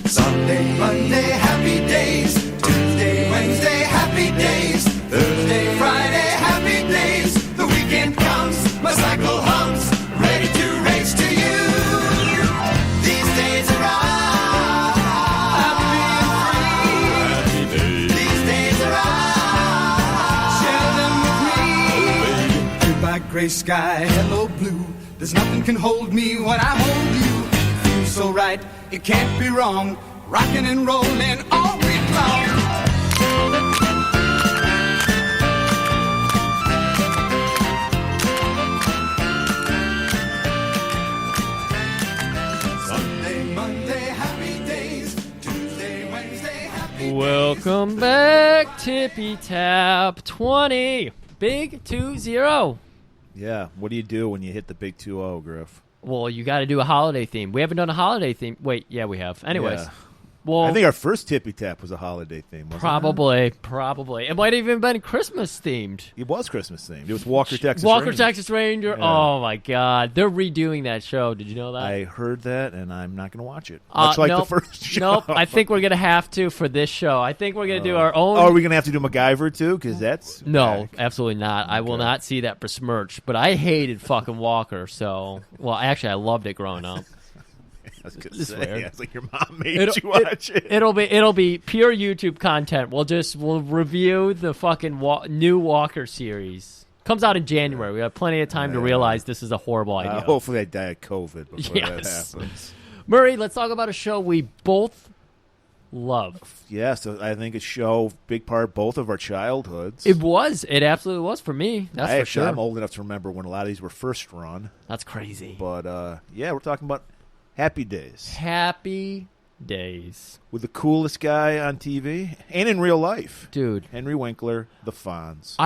Sunday, Monday, happy days. Tuesday, Wednesday, happy days. Thursday, Friday, happy days. The weekend comes, my cycle hums, ready to race to you. These days are all happy and free. These days are all, share them with me. Goodbye gray sky, hello blue. There's nothing can hold me when I hold you. Feels so right, it can't be wrong. Rocking and rolling all week long. Sunday, Monday, happy days. Tuesday, Wednesday, happy Welcome back, Tippy-Tap 20. Big 2-0. Yeah, what do you do when you hit the big 2-0, Griff? Well, you got to do a holiday theme. We haven't done a holiday theme. Wait, yeah, we have. Anyways. Yeah. Well, I think our first Tippy-Tap was a holiday theme, wasn't Probably. It might have even been Christmas themed. it? was Christmas themed. It was Walker, Texas Walker, Ranger. Texas Ranger. Yeah. Oh, my God. They're redoing that show. Did you know that? I heard that, and I'm not going to watch it. Much like nope, the first show. Nope. I think we're going to have to for this show. I think we're going to do our own. Oh, are we going to have to do MacGyver, too? Because that's... No, back. absolutely not. I will not see that besmirched. But I hated fucking Walker. So, well, actually, I loved it growing up. I was going to It's say, weird. yeah, it's like your mom made you watch it. It'll be pure YouTube content. We'll review the fucking new Walker series. Comes out in January. We have plenty of time to realize this is a horrible idea. Hopefully I die of COVID before that Yes. happens. Murray, let's talk about a show we both love. Yeah, so I think a show, big part, both of our childhoods. It was. It absolutely was for me. That's for sure. I'm old enough to remember when a lot of these were first run. That's crazy. But, yeah, we're talking about Happy Days. Happy days. With the coolest guy on TV and in real life. Dude. Henry Winkler, the Fonz.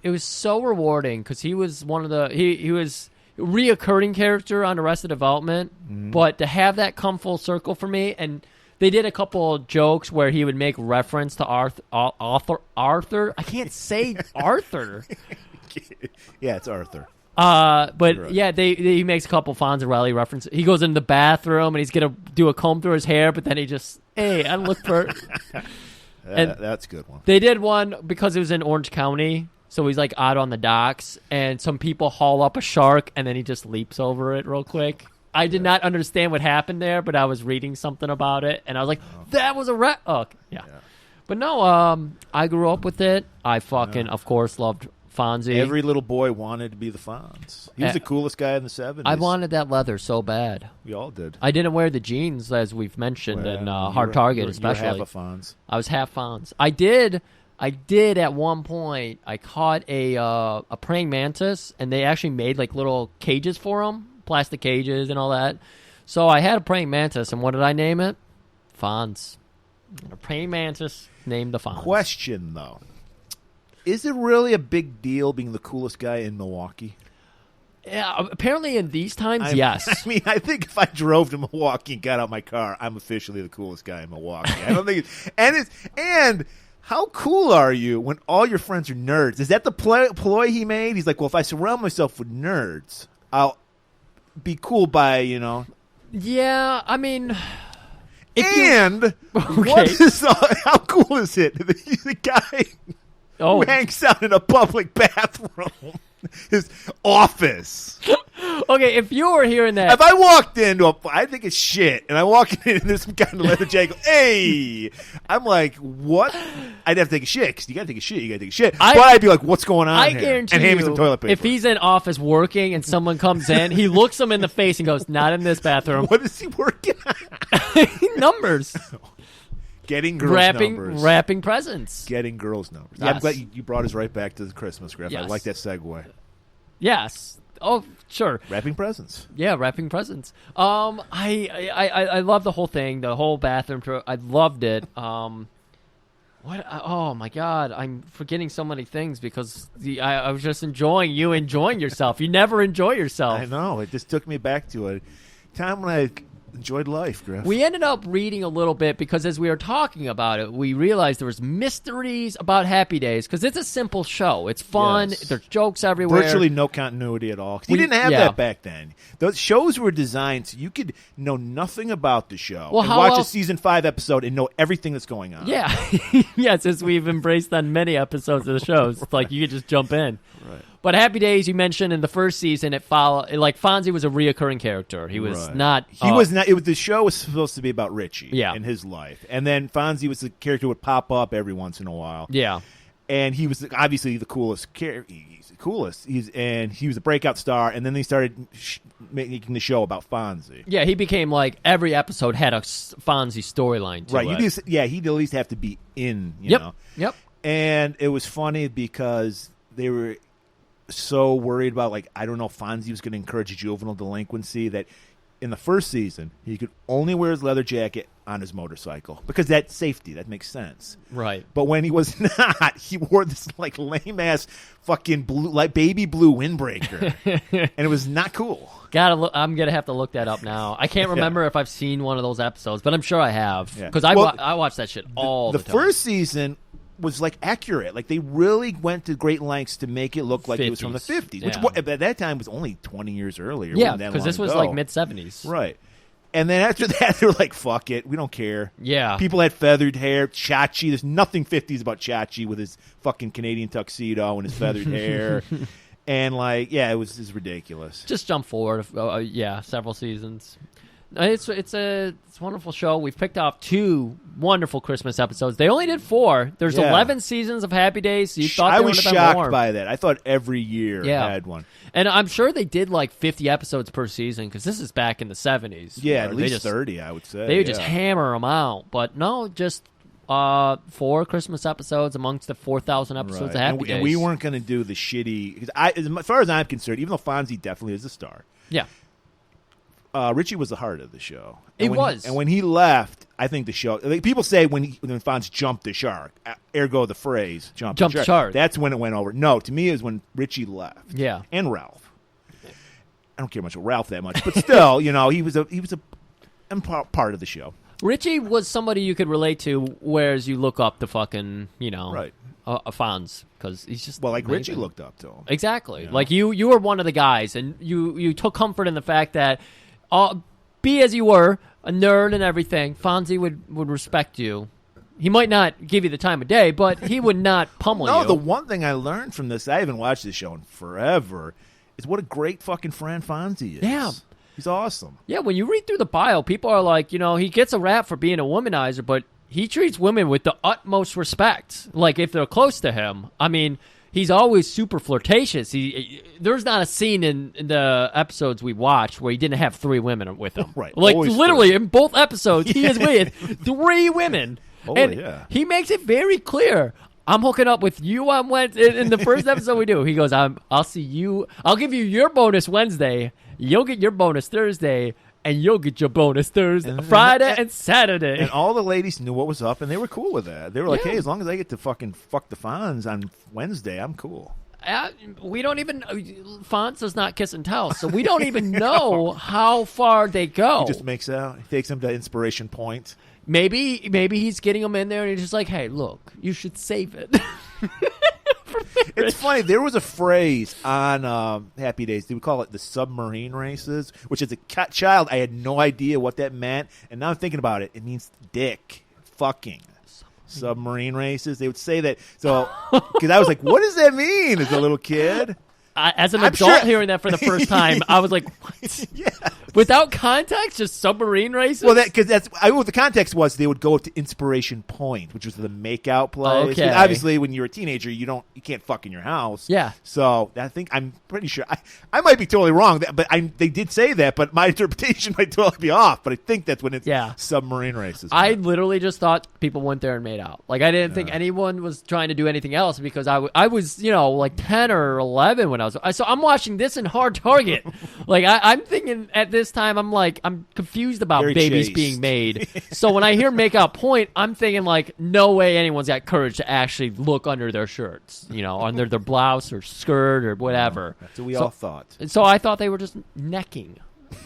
It was so rewarding because he was one of the he was a reoccurring character on Arrested Development, but to have that come full circle for me, and they did a couple of jokes where he would make reference to Arthur. I can't say Arthur. Yeah, it's Arthur. But right. yeah, he makes a couple Fonzarelli references. He goes into the bathroom and he's gonna do a comb through his hair, but then he just, hey, I look for. And that's a good one. They did one because it was in Orange County, so he's like out on the docks, and some people haul up a shark, and then he just leaps over it real quick. I did not understand what happened there, but I was reading something about it, and I was like, that was a Oh, yeah. But no, I grew up with it. I fucking, of course, loved Fonzie. Every little boy wanted to be the Fonz. He was the coolest guy in the 70s. I wanted that leather so bad. We all did. I didn't wear the jeans, as we've mentioned, in Hard Target especially. You were half a Fonz. I was half Fonz. I did at one point, I caught a praying mantis, and they actually made like little cages for them, plastic cages and all that. So I had a praying mantis, and what did I name it? Fonz. A praying mantis named the Fonz. Question, though. Is it really a big deal being the coolest guy in Milwaukee? Yeah, apparently in these times, yes. I mean, I think if I drove to Milwaukee and got out my car, I'm officially the coolest guy in Milwaukee. I don't think and how cool are you when all your friends are nerds? Is that the ploy he made? What if I surround myself with nerds, I'll be cool by, Yeah, I mean... how cool is it? The guy... Oh. Who hangs out in a public bathroom, his office. Okay, if you were hearing that, if I walked into I think it's shit, and I walk in and there's some kind of leather jacket, hey, I'm like, what? I'd have to take a shit, because you gotta take a shit, but I'd be like, what's going on here? Guarantee and hand me some toilet paper. If he's in office working and someone comes in, he looks him in the face and goes, not in this bathroom. What is he working on? Numbers. Getting girls' numbers. Wrapping presents. Getting girls' numbers. Yes. I'm glad you brought us right back to the Christmas, Griff. Yes. I like that segue. Yes. Oh, sure. Wrapping presents. Yeah, wrapping presents. I love the whole thing, the whole bathroom tour. I loved it. What? Oh my God! I'm forgetting so many things because I was just enjoying yourself. You never enjoy yourself. I know. It just took me back to a time when I enjoyed life, Griff. We ended up reading a little bit because as we were talking about it, we realized there was mysteries about Happy Days because it's a simple show. It's fun. Yes. There's jokes everywhere. Virtually no continuity at all. We didn't have that back then. Those shows were designed so you could know nothing about the show and watch a season 5 episode and know everything that's going on. Yeah. Yes, as we've embraced on many episodes of the shows. It's like you could just jump in. Right. But Happy Days, you mentioned in the first season, it followed like Fonzie was a reoccurring character. He was not. He was not. It was the show was supposed to be about Richie and his life, and then Fonzie was the character who would pop up every once in a while. Yeah, and he was obviously the coolest character. He's the coolest. He was a breakout star, and then they started making the show about Fonzie. Yeah, he became like every episode had a Fonzie storyline. Right. He'd at least have to be in. You know. Yep. And it was funny because they were so worried about, like, I don't know if Fonzie was going to encourage juvenile delinquency, that in the first season he could only wear his leather jacket on his motorcycle because that's safety. That makes sense. Right. But when he was not, he wore this like lame ass fucking blue, like baby blue windbreaker, and it was not cool. I'm gonna have to look that up now. I can't remember if I've seen one of those episodes, but I'm sure I have because I watch that shit all the time. The first season was like accurate. Like they really went to great lengths to make it look like it was from the 50s, which at that time was only 20 years earlier. Yeah, because this was like mid 70s. Right. And then after that, they were like, fuck it. We don't care. Yeah. People had feathered hair. Chachi. There's nothing 50s about Chachi with his fucking Canadian tuxedo and his feathered hair. And like, yeah, it was ridiculous. Just jump forward. Several seasons. It's a wonderful show. We've picked off 2 wonderful Christmas episodes. They only did 4. There's 11 seasons of Happy Days. So you thought I there was would have been more. shocked by that. I thought every year had one. And I'm sure they did like 50 episodes per season because this is back in the 70s. Yeah, at least 30, I would say. They would just hammer them out. But no, just 4 Christmas episodes amongst the 4,000 episodes of Happy Days. And we weren't going to do the shitty. Cause as far as I'm concerned, even though Fonzie definitely is a star. Yeah. Richie was the heart of the show. And when he left, I think the show. Like, people say when Fonz jumped the shark, ergo the phrase "jump the shark." That's when it went over. No, to me, it was when Richie left. Yeah, and Ralph. I don't care much about Ralph that much, but still, he was a part of the show. Richie was somebody you could relate to, whereas you look up to fucking right. Fonz because he's just like amazing. Richie looked up to him exactly. Like you were one of the guys, and you took comfort in the fact that. Be as you were, a nerd and everything, Fonzie would respect you. He might not give you the time of day, but he would not pummel you. No, the one thing I learned from this, I haven't watched this show in forever, is what a great fucking friend Fonzie is. Yeah. He's awesome. Yeah, when you read through the bio, people are like, he gets a rap for being a womanizer, but he treats women with the utmost respect. Like, if they're close to him, I mean... He's always super flirtatious. There's not a scene in the episodes we watched where he didn't have 3 women with him. Right. Like, literally, in both episodes, he is with 3 women. He makes it very clear. I'm hooking up with you on Wednesday. In the first episode we do, he goes, I'll see you. I'll give you your bonus Wednesday. You'll get your bonus Thursday. And you'll get your bonus Thursday, Friday, and Saturday. And all the ladies knew what was up, and they were cool with that. They were like, hey, as long as I get to fucking fuck the Fonz on Wednesday, I'm cool. We don't even... Fonz does not kiss and tell, so we don't even know how far they go. He just makes out. He takes him to Inspiration Point. Maybe he's getting them in there, and he's just like, hey, look, you should save it. It's funny. There was a phrase on Happy Days. They would call it the submarine races, which as a child, I had no idea what that meant. And now I'm thinking about it. It means dick. Fucking. Submarine races. They would say that. So, because I was like, what does that mean as a little kid? As an adult hearing that for the first time, I was like, what? Yeah. Without context, just submarine races? Well, because what the context was they would go to Inspiration Point, which was the makeout place. Okay. Obviously, when you're a teenager, you can't fuck in your house. Yeah. So I'm pretty sure I might be totally wrong, but they did say that, but my interpretation might totally be off. But I think that's when it's submarine races. I literally just thought people went there and made out. Like I didn't think anyone was trying to do anything else because I was like 10 or 11 when I was. So I'm watching this in hard target. Like I'm thinking at this time I'm confused about Very babies chaste. being made. So when I hear make out point, I'm thinking like no way anyone's got courage to actually look under their shirts, under their blouse or skirt or whatever. That's what we all thought. So I thought they were just necking.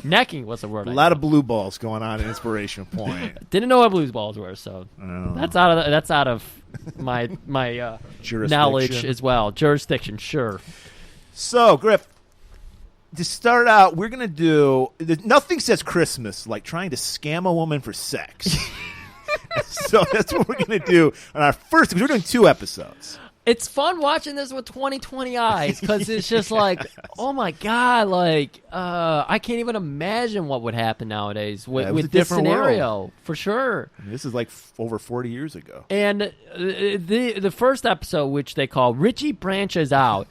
Necking was the word. A lot of blue balls going on at Inspiration Point. Didn't know what blues balls were, so that's out of my knowledge as well. Jurisdiction, sure. So, Griff, to start out, we're going to do... Nothing says Christmas like trying to scam a woman for sex. So that's what we're going to do on our first... Because we're doing 2 episodes. It's fun watching this with 20/20 eyes because it's just like, oh my God, like, I can't even imagine what would happen nowadays with this scenario, world. For sure. This is like over 40 years ago. And the first episode, which they call Richie Branches Out,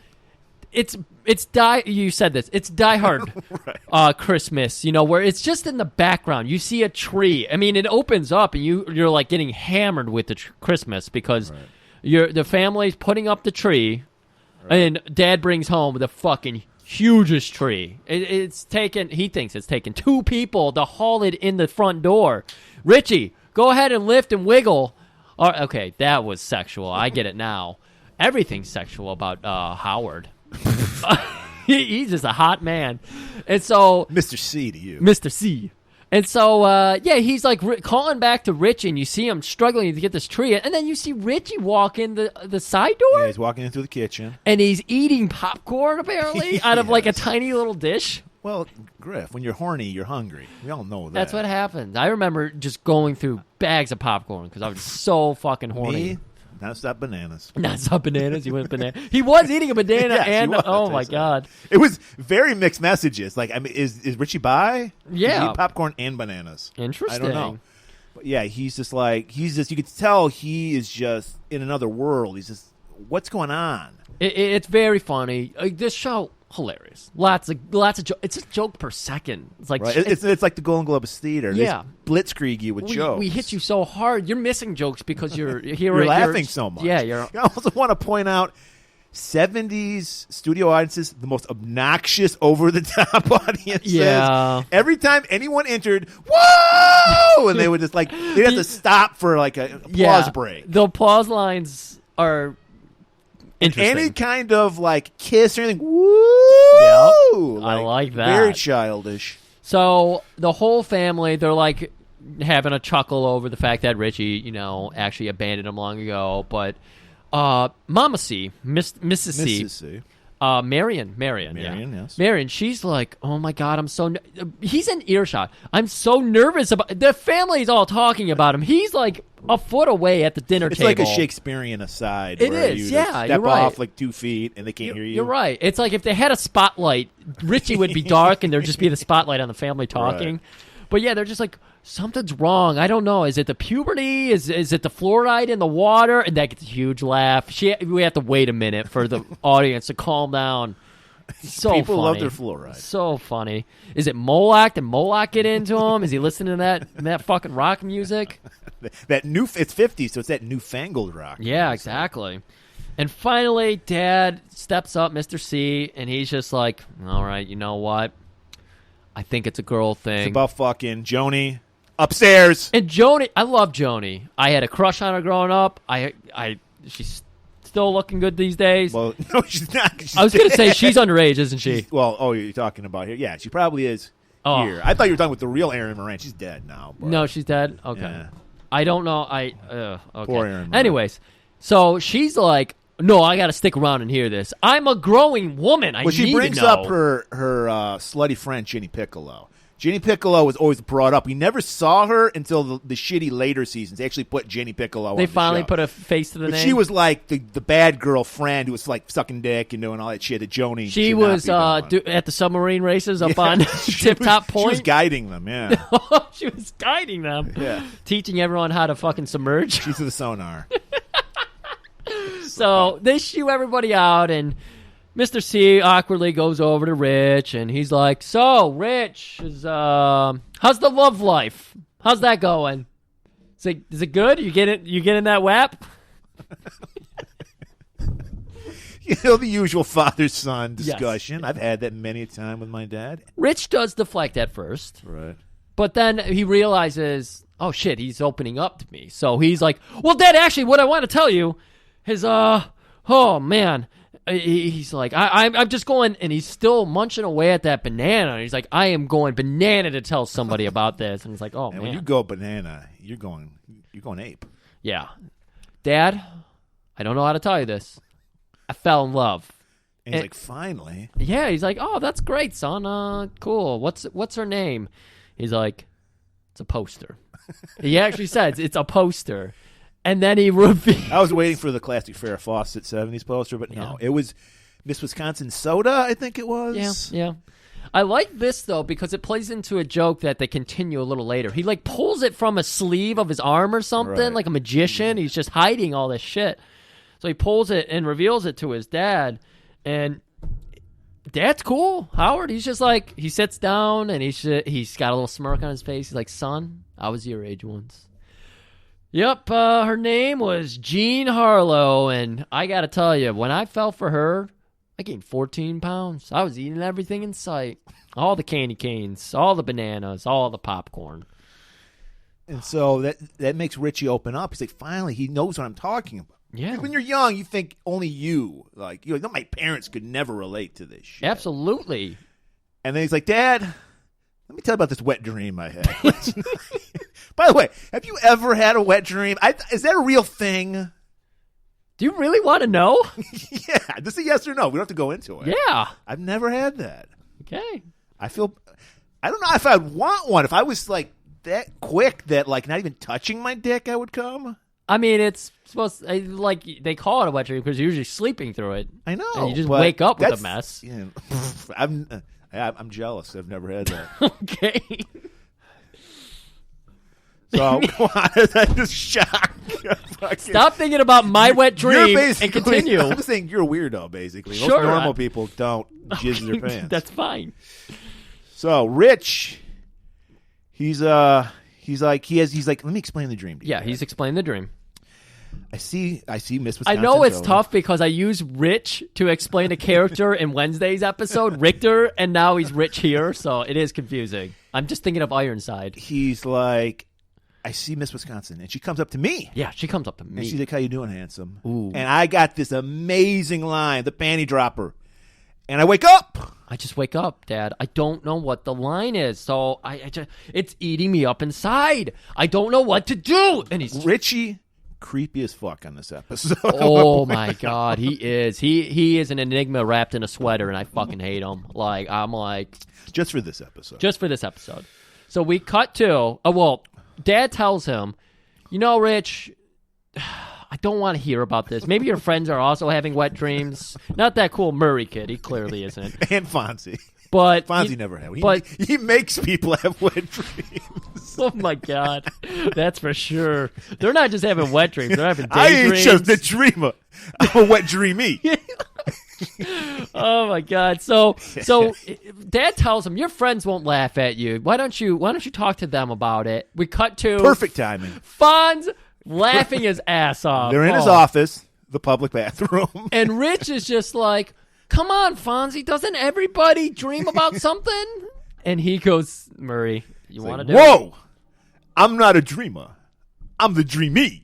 you said this, it's Die Hard right. Christmas, where it's just in the background. You see a tree. I mean, it opens up and you're like getting hammered with the Christmas because... Right. The family's putting up the tree, right. And Dad brings home the fucking hugest tree. He thinks it's taken 2 people to haul it in the front door. Richie, go ahead and lift and wiggle. Okay, that was sexual. I get it now. Everything's sexual about Howard. He's just a hot man. And so... Mr. C to you. Mr. C. And so, he's like calling back to Richie, and you see him struggling to get this tree. And then you see Richie walk in the side door. Yeah, he's walking into the kitchen. And he's eating popcorn, apparently, out of like a tiny little dish. Well, Griff, when you're horny, you're hungry. We all know that. That's what happens. I remember just going through bags of popcorn because I was so fucking horny. Me? Non-stop bananas. Non-stop bananas. He went banana. He was eating a banana, yes, and oh my God, it was very mixed messages. Like, I mean, is Richie bi? Yeah, he eat popcorn and bananas. Interesting. I don't know. But yeah, he's just. You could tell he is just in another world. He's just, what's going on? It's very funny. This show. Hilarious. Lots of jokes. It's a joke per second. It's like right. It's like the golan-globus theater. Yeah, blitzkrieg you with jokes. We hit you so hard. You're missing jokes because you're laughing so much. Yeah, I also want to point out 70s studio audiences, the most obnoxious, over-the-top audiences. Yeah. Every time anyone entered, whoa! And they would just they'd have to stop for like a applause break. The applause lines are interesting. Any kind of kiss or anything, woo! Yep. I like that. Very childish. So the whole family, they're like having a chuckle over the fact that Richie, actually abandoned him long ago. But Mama C, Mrs. C, Marion, yes. Marion, she's like, oh my God, he's in earshot. I'm so nervous about the family's all talking about him. He's like a foot away at the dinner table. It's like a Shakespearean aside. It where is, you yeah. Step you're right. off 2 feet and they can't hear you. You're right. It's like if they had a spotlight, Richie would be dark and there'd just be the spotlight on the family talking. Right. But yeah, they're just like, something's wrong. I don't know. Is it the puberty? Is it the fluoride in the water? And that gets a huge laugh. We have to wait a minute for the audience to calm down. So People funny. love their fluoride. So funny. Is it Moloch? Did Moloch get into him? Is he listening to that fucking rock music? It's 50s, so it's that newfangled rock. Yeah, exactly. And finally, Dad steps up, Mr. C, and he's just like, all right, you know what? I think it's a girl thing. It's about fucking Joni upstairs. And Joni, I love Joni. I had a crush on her growing up. She's still looking good these days. Well, no, she's not. I was going to say she's underage, isn't she? You're talking about here. Yeah, she probably is here. I thought you were talking with the real Erin Moran. She's dead now. But. No, she's dead? Okay. Yeah. I don't know. Okay. Poor Erin Moran. Anyways, so she's like, no, I got to stick around and hear this. I'm a growing woman. She brings up her slutty friend, Jenny Piccolo. Jenny Piccolo was always brought up. We never saw her until the shitty later seasons. They actually put Jenny Piccolo on the show. They finally put a face to the name. She was like the bad girl friend who was sucking dick and doing all that shit that Joni She was at the submarine races up on Tip-Top Point. She was guiding them, yeah. She was guiding them. Yeah. Teaching everyone how to fucking submerge. She's the sonar. So they shoo everybody out, and Mr. C awkwardly goes over to Rich, and he's like, so, Rich, how's the love life? How's that going? Is it good? You getting that WAP? The usual father-son discussion. Yes. I've had that many a time with my dad. Rich does deflect at first. Right. But then he realizes, oh, shit, he's opening up to me. So he's like, well, Dad, actually, what I want to tell you is, oh, man, he's like, I'm just going, and he's still munching away at that banana. And he's like, I am going banana to tell somebody about this. And he's like, oh, And man. when you go banana, you're going ape. Yeah. Dad, I don't know how to tell you this. I fell in love. And he's like, finally. Yeah, he's like, oh, that's great, son. Cool. What's her name? He's like, it's a poster. He actually says it's a poster. And then he reveals. I was waiting for the classic Farrah Fawcett 70s poster, but no. It was Miss Wisconsin Soda, I think it was. Yeah. I like this, though, because it plays into a joke that they continue a little later. He, like, pulls it from a sleeve of his arm or something, Right. like a magician. He's just hiding all this shit. So he pulls it and reveals it to his dad. And Dad's cool. Howard, he's just like, he sits down and he's got a little smirk on his face. He's like, son, I was your age once. Yep, her name was Jean Harlow, and I gotta tell you, when I fell for her, I gained 14 pounds. I was eating everything in sight. All the candy canes, all the bananas, all the popcorn. And so that makes Richie open up. He's like, finally, he knows what I'm talking about. Yeah. When you're young, you think only you're like, no, my parents could never relate to this shit. Absolutely. And then he's like, Dad, let me tell you about this wet dream I had. By the way, have you ever had a wet dream? Is that a real thing? Do you really want to know? Yeah, just a yes or no. We don't have to go into it. Yeah. I've never had that. Okay. I don't know if I'd want one. If I was like that quick that like not even touching my dick, I would come. I mean, it's supposed like they call it a wet dream because you're usually sleeping through it. I know. And you just wake up with a mess. Yeah, I'm jealous. I've never had that. Okay. So go on. I'm just shocked. Stop thinking about my wet dream and continue. I'm just saying you're a weirdo, basically. Sure, Most normal people don't jizz in their pants. That's fine. So Rich, he's like, let me explain the dream to you. Yeah, he's explained the dream. I see Miss Wisconsin. I know it's Soda. tough because I use Rich to explain a character in Wednesday's episode, Richter, and now he's Rich here, so it is confusing. I'm just thinking of Ironside. He's like, I see Miss Wisconsin, and she comes up to me. Yeah, she comes up to And me. she's like, how you doing, handsome? Ooh. And I got this amazing line, the panty dropper. And I wake up. I just wake up, Dad. I don't know what the line is, so it's eating me up inside. I don't know what to do. And he's Richie, creepy as fuck on this episode. oh my God, he is. He is an enigma wrapped in a sweater, and I fucking hate him. Like I'm like Just for this episode. just for this episode. So we cut to Dad tells him, you know, Rich, I don't want to hear about this. Maybe your friends are also having wet dreams. Not that cool Murray kid. He clearly isn't. And Fonzie. But Fonzie never had. but- He makes people have wet dreams. Oh my God, that's for sure. They're not just having wet dreams; they're having I daydreams. ain't just a dreamer. I'm a wet dreamy. Oh my God! So Dad tells him your friends won't laugh at you. Why don't you talk to them about it? We cut to Perfect timing. Fonz laughing his ass off. They're in his office, the public bathroom. and Rich is just like, "Come on, Fonzie, doesn't everybody dream about something?" And he goes, "Murray, you want to do it?" Whoa! I'm not a dreamer. I'm the dreamy.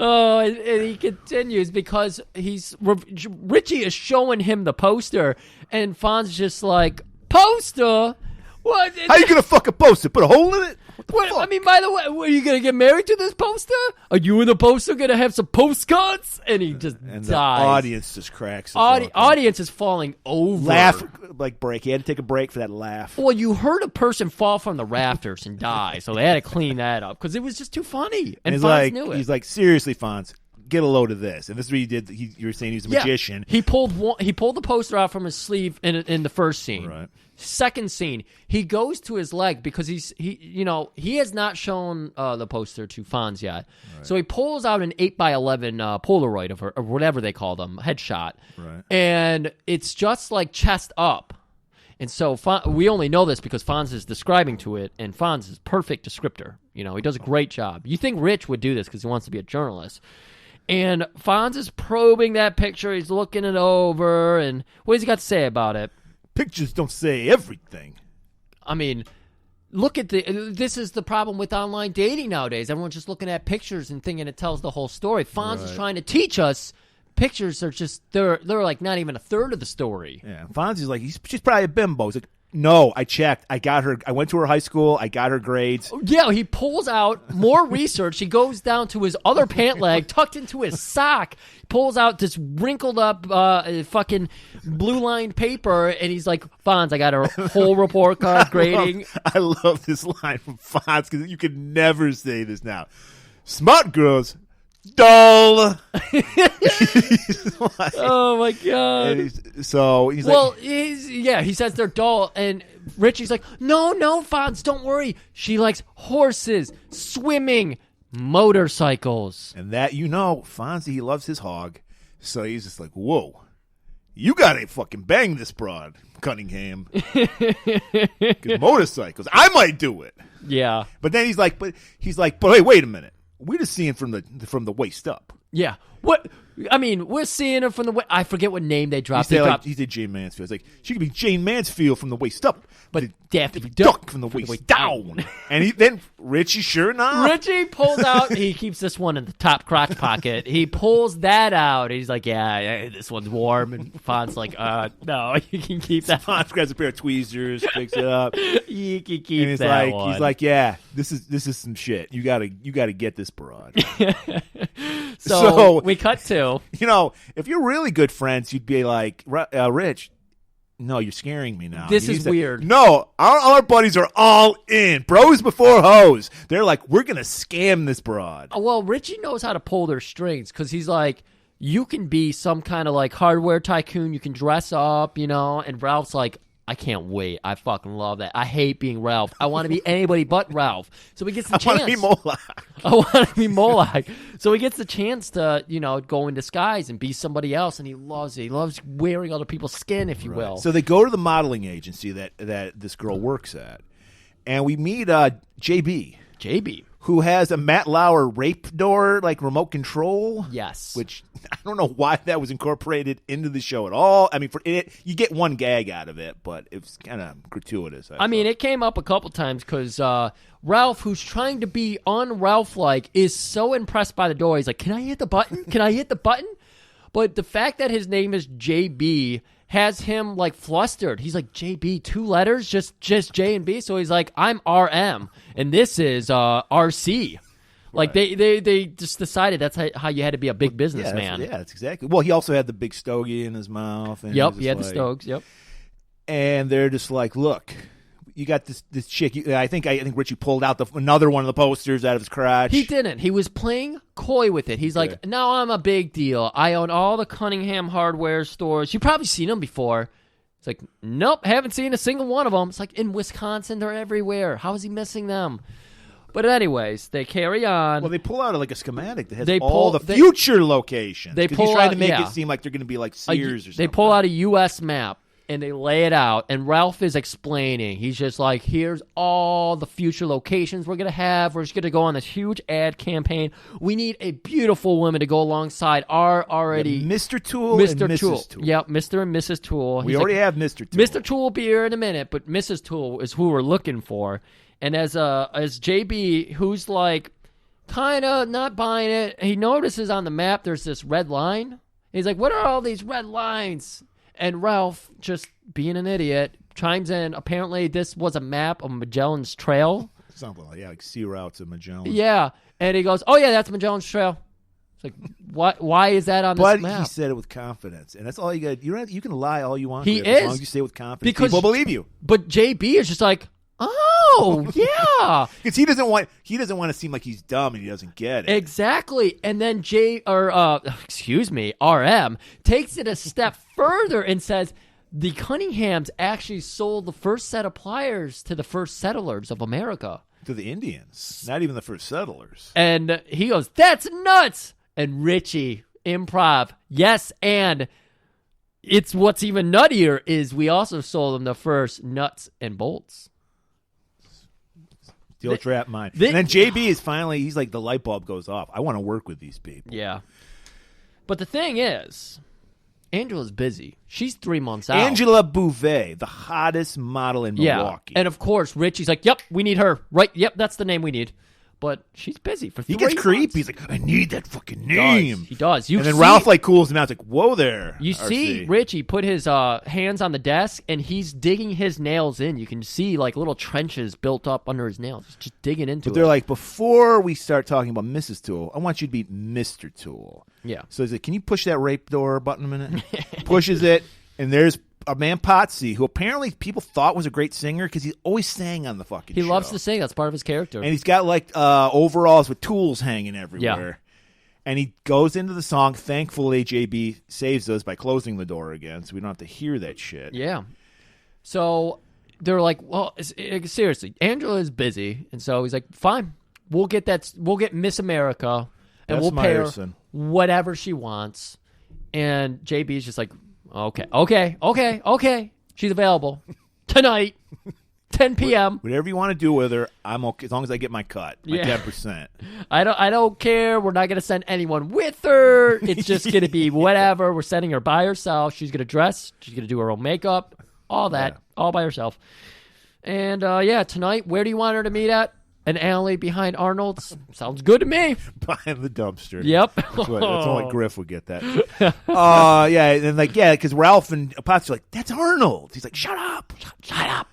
Oh, and he continues because Richie is showing him the poster, and Fonz is just like, poster? What? How you gonna fuck a poster? Put a hole in it? What the What, fuck? I mean, by the way, are you going to get married to this poster? Are you and the poster going to have some postcards? And he just and dies. the audience just cracks. the fuck up. Audience is falling over. Laugh like break. He had to take a break for that laugh. Well, you heard a person fall from the rafters and die, so they had to clean that up because it was just too funny. And he's Fonz like, knew it. he's like, seriously, Fonz, get a load of this. And this is what he did. You were saying he's a magician. He pulled the poster out from his sleeve in the first scene. Right. Second scene, he goes to his leg because he has not shown the poster to Fonz yet. Right. So he pulls out an 8x11 Polaroid of her, or whatever they call them, headshot. Right. And it's just like chest up. And so we only know this because Fonz is describing to it, and Fonz is perfect descriptor. You know, he does a great job. You think Rich would do this because he wants to be a journalist. And Fonz is probing that picture. He's looking it over, and what has he got to say about it? Pictures don't say everything. I mean, look at this is the problem with online dating nowadays. Everyone's just looking at pictures and thinking it tells the whole story. Fonz is trying to teach us pictures are just they're like not even a third of the story. Yeah, Fonzie's like, she's probably a bimbo. He's like, no, I checked. I got her. I went to her high school. I got her grades. Yeah, he pulls out more research. He goes down to his other pant leg, tucked into his sock, pulls out this wrinkled up fucking blue-lined paper, and he's like, Fonz, I got a whole report card grading. I love this line from Fonz because you could never say this now. Smart girls, dull. Like, Oh, my God. and he's like, Well, he says they're dull, and Richie's like, no, Fonz, don't worry. She likes horses, swimming, motorcycles. and that, Fonzie, he loves his hog. So he's just like, whoa, you gotta fucking bang this broad, Cunningham. 'Cause motorcycles, I might do it. Yeah. But then he's like, but wait a minute. We're just seeing from the waist up. Yeah. What? I mean, we're seeing her from the way. I forget what name they dropped. He said Jane Mansfield. It's like, she could be Jane Mansfield from the waist up, But Daffy Duck from the waist down. And then Richie, sure enough. Richie pulls out. He keeps this one in the top crotch pocket. He pulls that out. He's like, yeah, this one's warm. And Fonz like, no, you can keep that. Fonz grabs a pair of tweezers, picks it up. You can keep And that one. he's like, yeah, this is some shit. You gotta get this broad. So we cut to. If you're really good friends, you'd be like, Rich, no, you're scaring me now. This And is he's like, weird. No, all our buddies are all in. Bros before hoes. They're like, we're going to scam this broad. Well, Richie knows how to pull their strings because he's like, you can be some kind of like hardware tycoon. You can dress up, and Ralph's like, I can't wait. I fucking love that. I hate being Ralph. I want to be anybody but Ralph. So he gets the chance. I want to be Moloch. I want to be Moloch. So he gets the chance to, go in disguise and be somebody else, and he loves it. He loves wearing other people's skin, if you will. So they go to the modeling agency that this girl works at, and we meet JB. JB. Who has a Matt Lauer rape door, like remote control. Yes. Which I don't know why that was incorporated into the show at all. I mean, you get one gag out of it, but it was kind of gratuitous. I mean, it came up a couple times because Ralph, who's trying to be un-Ralph-like, is so impressed by the door. He's like, can I hit the button? Can I hit the button? But the fact that his name is JB has him like flustered. He's like, JB, 2 letters, just J and B. So he's like, I'm RM, and this is RC. Like they just decided that's how you had to be a big businessman. Yeah, that's exactly. Well, he also had the big stogie in his mouth. And Yep, he had the stogies. Yep. And they're just like, look, you got this chick. I think Richie pulled out another one of the posters out of his crotch. He didn't. He was playing coy with it. He's like, now I'm a big deal. I own all the Cunningham hardware stores. You've probably seen them before. It's like, nope, haven't seen a single one of them. It's like, in Wisconsin, they're everywhere. How is he missing them? But anyways, they carry on. Well, they pull out like a schematic that has all the future locations. They pull he's trying out, to make it seem like they're going to be like Sears or something. They pull out a U.S. map, and they lay it out, and Ralph is explaining. He's just like, here's all the future locations we're going to have. We're just going to go on this huge ad campaign. We need a beautiful woman to go alongside our already... Mr. Tool and Mrs. Tool. Yep, Mr. and Mrs. Tool. We already have Mr. Tool. Mr. Tool will be here in a minute, but Mrs. Tool is who we're looking for. And as JB, who's like kind of not buying it, he notices on the map there's this red line. He's like, what are all these red lines? And Ralph, just being an idiot, chimes in. Apparently, this was a map of Magellan's Trail. Something like sea routes of Magellan. Yeah. And he goes, oh, yeah, that's Magellan's Trail. It's like, why is that on this map? But he said it with confidence. And that's all you got. You can lie all you want. He as long is. as you say it with confidence. Because people believe you. But JB is just like, oh, yeah. Because he doesn't want to seem like he's dumb and he doesn't get it. Exactly. And then RM takes it a step further and says the Cunninghams actually sold the first set of pliers to the first settlers of America. To the Indians. Not even the first settlers. And he goes, that's nuts. And Richie, improv, yes, and it's what's even nuttier is we also sold them the first nuts and bolts. Steel trap mine. And then JB is finally, he's like, the light bulb goes off. I want to work with these people. Yeah. But the thing is, Angela's busy. She's 3 months out. Angela Bouvet, the hottest model in Milwaukee. And of course, Richie's like, yep, we need her. Right, yep, that's the name we need. but she's busy for 3 He gets months. creepy. He's like, I need that fucking name. He does. And then Ralph like cools him out. It's like, whoa there. You RC. see Richie put his hands on the desk, and he's digging his nails in. You can see like little trenches built up under his nails. He's just digging into But it. they're like, before we start talking about Mrs. Tool, I want you to be Mr. Tool. Yeah. So he's like, can you push that rape door button a minute? Pushes it, and there's a man Potsy, who apparently people thought was a great singer because he always sang on the fucking show. He loves to sing. That's part of his character. And he's got like overalls with tools hanging everywhere. And he goes into the song. Thankfully, JB saves us by closing the door again, so we don't have to hear that shit. Yeah. So they're like, well, seriously, Angela is busy, and so he's like, fine, we'll get Miss America, and Bess we'll pay her Meyerson. whatever she wants. And JB is just like, okay, she's available tonight, 10 p.m. Whatever you want to do with her, I'm okay as long as I get my cut, my 10%. I don't care. We're not gonna send anyone with her. It's just gonna be whatever. We're sending her by herself. She's gonna dress. She's gonna do her own makeup. All that, all by herself. And tonight, where do you want her to meet at? An alley behind Arnold's. Sounds good to me. Behind the dumpster. Yep. That's only Griff would get that. And because Ralph and Potsy are like, that's Arnold. He's like, shut up. Shut up.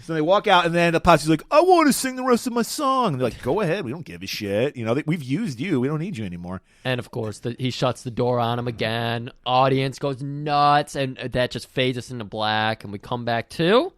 So they walk out, and then Potsy's like, I want to sing the rest of my song. And they're like, go ahead. We don't give a shit. We've used you. We don't need you anymore. And, of course, he shuts the door on him again. Audience goes nuts, and that just fades us into black. And we come back to,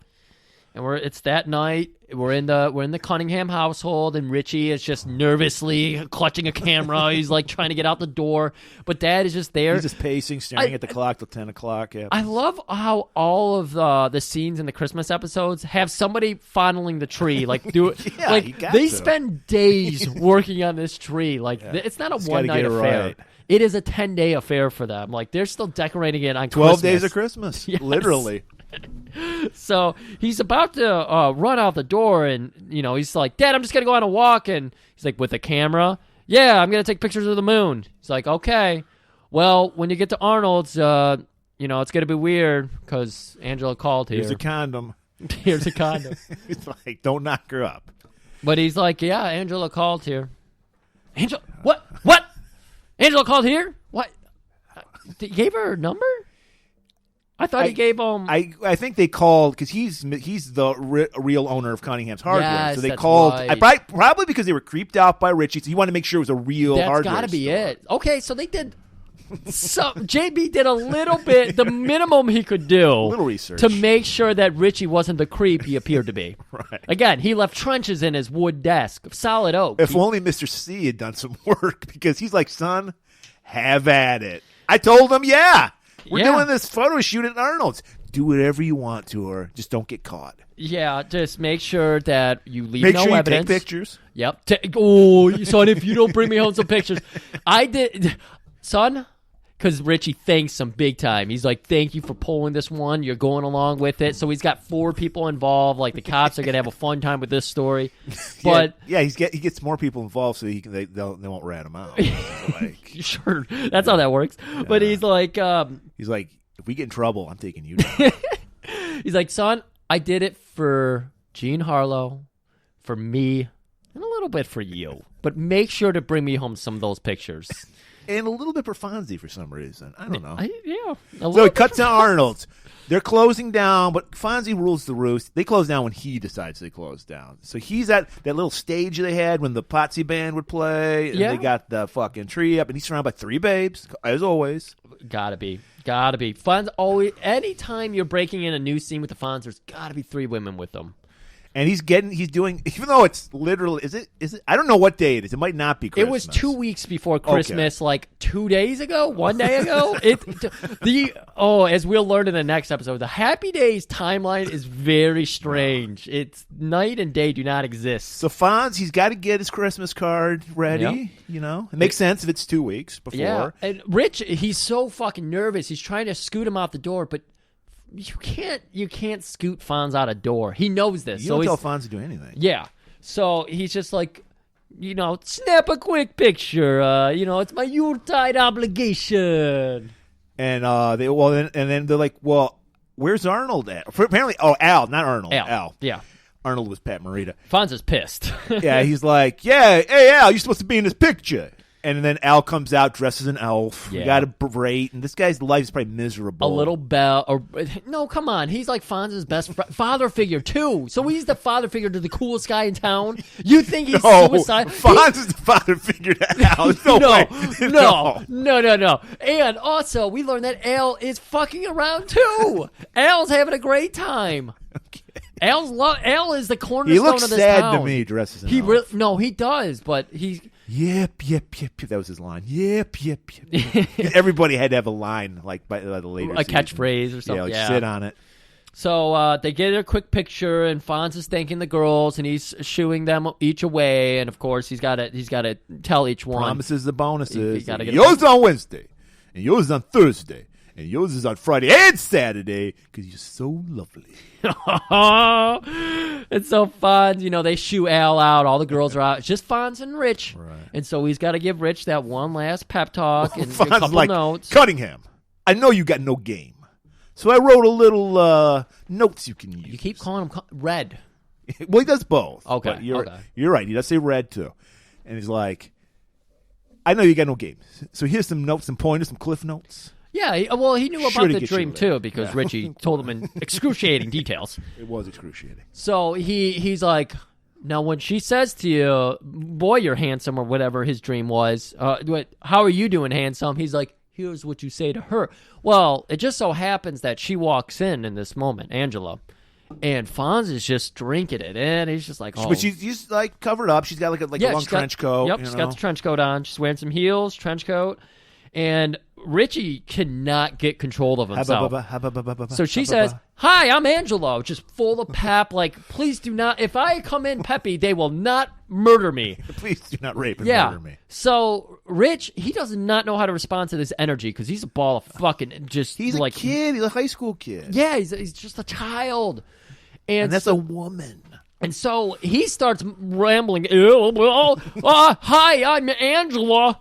and it's that night. We're in the Cunningham household, and Richie is just nervously clutching a camera. He's like trying to get out the door, but Dad is just there. He's just pacing, staring at the clock till 10 o'clock. Yeah. I love how all of the scenes in the Christmas episodes have somebody fondling the tree. Like they spend days working on this tree. Like it's not a one-night affair. Right. It is a 10-day affair for them. Like they're still decorating it on 12 Christmas. days of Christmas. Yes. Literally. So he's about to run out the door, and he's like, Dad, I'm just gonna go on a walk. And he's like, with a camera? Yeah, I'm gonna take pictures of the moon. He's like, okay. Well, when you get to Arnold's, it's gonna be weird because Angela called here. Here's a condom. Here's a condom. It's like, don't knock her up. But he's like, yeah, Angela called here. Angela? What? Angela called here? What? He gave her a number? I thought he gave him. I think they called because he's the real owner of Cunningham's Hardware. Yes, so they that's called. right. Probably because they were creeped out by Richie. So he wanted to make sure it was a real hardware. That's got to be store. it. Okay, so they did. So JB did a little bit, the minimum he could do, A little research to make sure that Richie wasn't the creep he appeared to be. Right. Again, he left trenches in his wood desk, solid oak. If only Mr. C had done some work, because he's like, son, have at it. I told him, we're doing this photo shoot at Arnold's. Do whatever you want to her. Just don't get caught. Yeah, just make sure that you leave Make no sure you evidence. take pictures. Yep. Son, if you don't bring me home some pictures. I did. Son, because Richie thanks him big time. He's like, thank you for pulling this one. You're going along with it. So he's got 4 people involved. Like, the cops are going to have a fun time with this story. But he gets more people involved so they won't rat him out. Sure, that's how that works. Yeah. But he's like, if we get in trouble, I'm taking you down. He's like, son, I did it for Jean Harlow, for me, and a little bit for you. But make sure to bring me home some of those pictures. And a little bit for Fonzie for some reason. I don't know. So it cuts to Arnold's. They're closing down, but Fonzie rules the roost. They close down when he decides they close down. So he's at that little stage they had when the Potsy band would play, and they got the fucking tree up, and he's surrounded by 3 babes, as always. Gotta be. Fonz always. Anytime you're breaking in a new scene with the Fonz, there's gotta be 3 women with them. And he's doing, even though it's literally, is it? I don't know what day it is. It might not be Christmas. It was 2 weeks before Christmas, like 2 days ago, 1 day ago. As we'll learn in the next episode, the Happy Days timeline is very strange. It's night and day do not exist. So Fonz, he's got to get his Christmas card ready. Yep. It makes sense if it's 2 weeks before. Yeah, and Rich, he's so fucking nervous. He's trying to scoot him out the door, but you can't scoot Fonz out a door. He knows this. You don't tell Fonz to do anything. Yeah. So he's just like, snap a quick picture. It's my Yuletide obligation. And then they're like, well, where's Arnold at? Apparently, Al, not Arnold. Al. Yeah. Arnold was Pat Morita. Fonz is pissed. Yeah, he's like, yeah, hey, Al, you're supposed to be in this picture. And then Al comes out dressed as an elf. Yeah. You got a beret, and this guy's life is probably miserable. A little bell, or no, come on. He's like Fonz's best father figure too. So he's the father figure to the coolest guy in town. You think he's suicidal? Fonz is the father figure to Al. No. And also, we learned that Al is fucking around too. Al's having a great time. Okay. Al is the He cornerstone looks of this sad town. to me dressed as an elf. No, he does, but he. Yep. That was his line. Yep. Everybody had to have a line like by the later A season. catchphrase or something. Yeah, sit on it. So they get a quick picture, and Fonz is thanking the girls, and he's shooing them each away. And of course, he's got to tell each one. Promises the bonuses. gotta get Yours on Wednesday, and yours on Thursday, and yours is on Friday and Saturday because you're so lovely. It's so fun. They shoo Al out. All the girls are out. It's just Fonz and Rich. Right. And so he's got to give Rich that one last pep talk and a Fonz couple like, notes. Cunningham, I know you got no game. So I wrote a little notes you can use. You keep calling him Red. Well, he does both. Okay, But you're okay. right. He does say red, too. And he's like, I know you got no game. So here's some notes, some pointers, some cliff notes. Yeah, he knew Sure about to the get you dream, there. too, because Richie told him in excruciating details. It was excruciating. So he's like, now when she says to you, boy, you're handsome, or whatever his dream was, how are you doing, handsome? He's like, here's what you say to her. Well, it just so happens that she walks in this moment, Angela, and Fonz is just drinking it, and he's just like, oh. But she's like covered up. She's got like a long trench coat. Yep, she's got the trench coat on. She's wearing some heels, trench coat, and Richie cannot get control of himself. So she says, hi, I'm Angela, just full of pep, like, please do not, if I come in peppy, they will not murder me. Please do not rape and murder me. So Rich, he does not know how to respond to this energy because he's a ball of fucking just. He's like, a kid. He's a high school kid. Yeah, he's just a child. And that's a woman. And so he starts rambling. Hi, I'm Angela.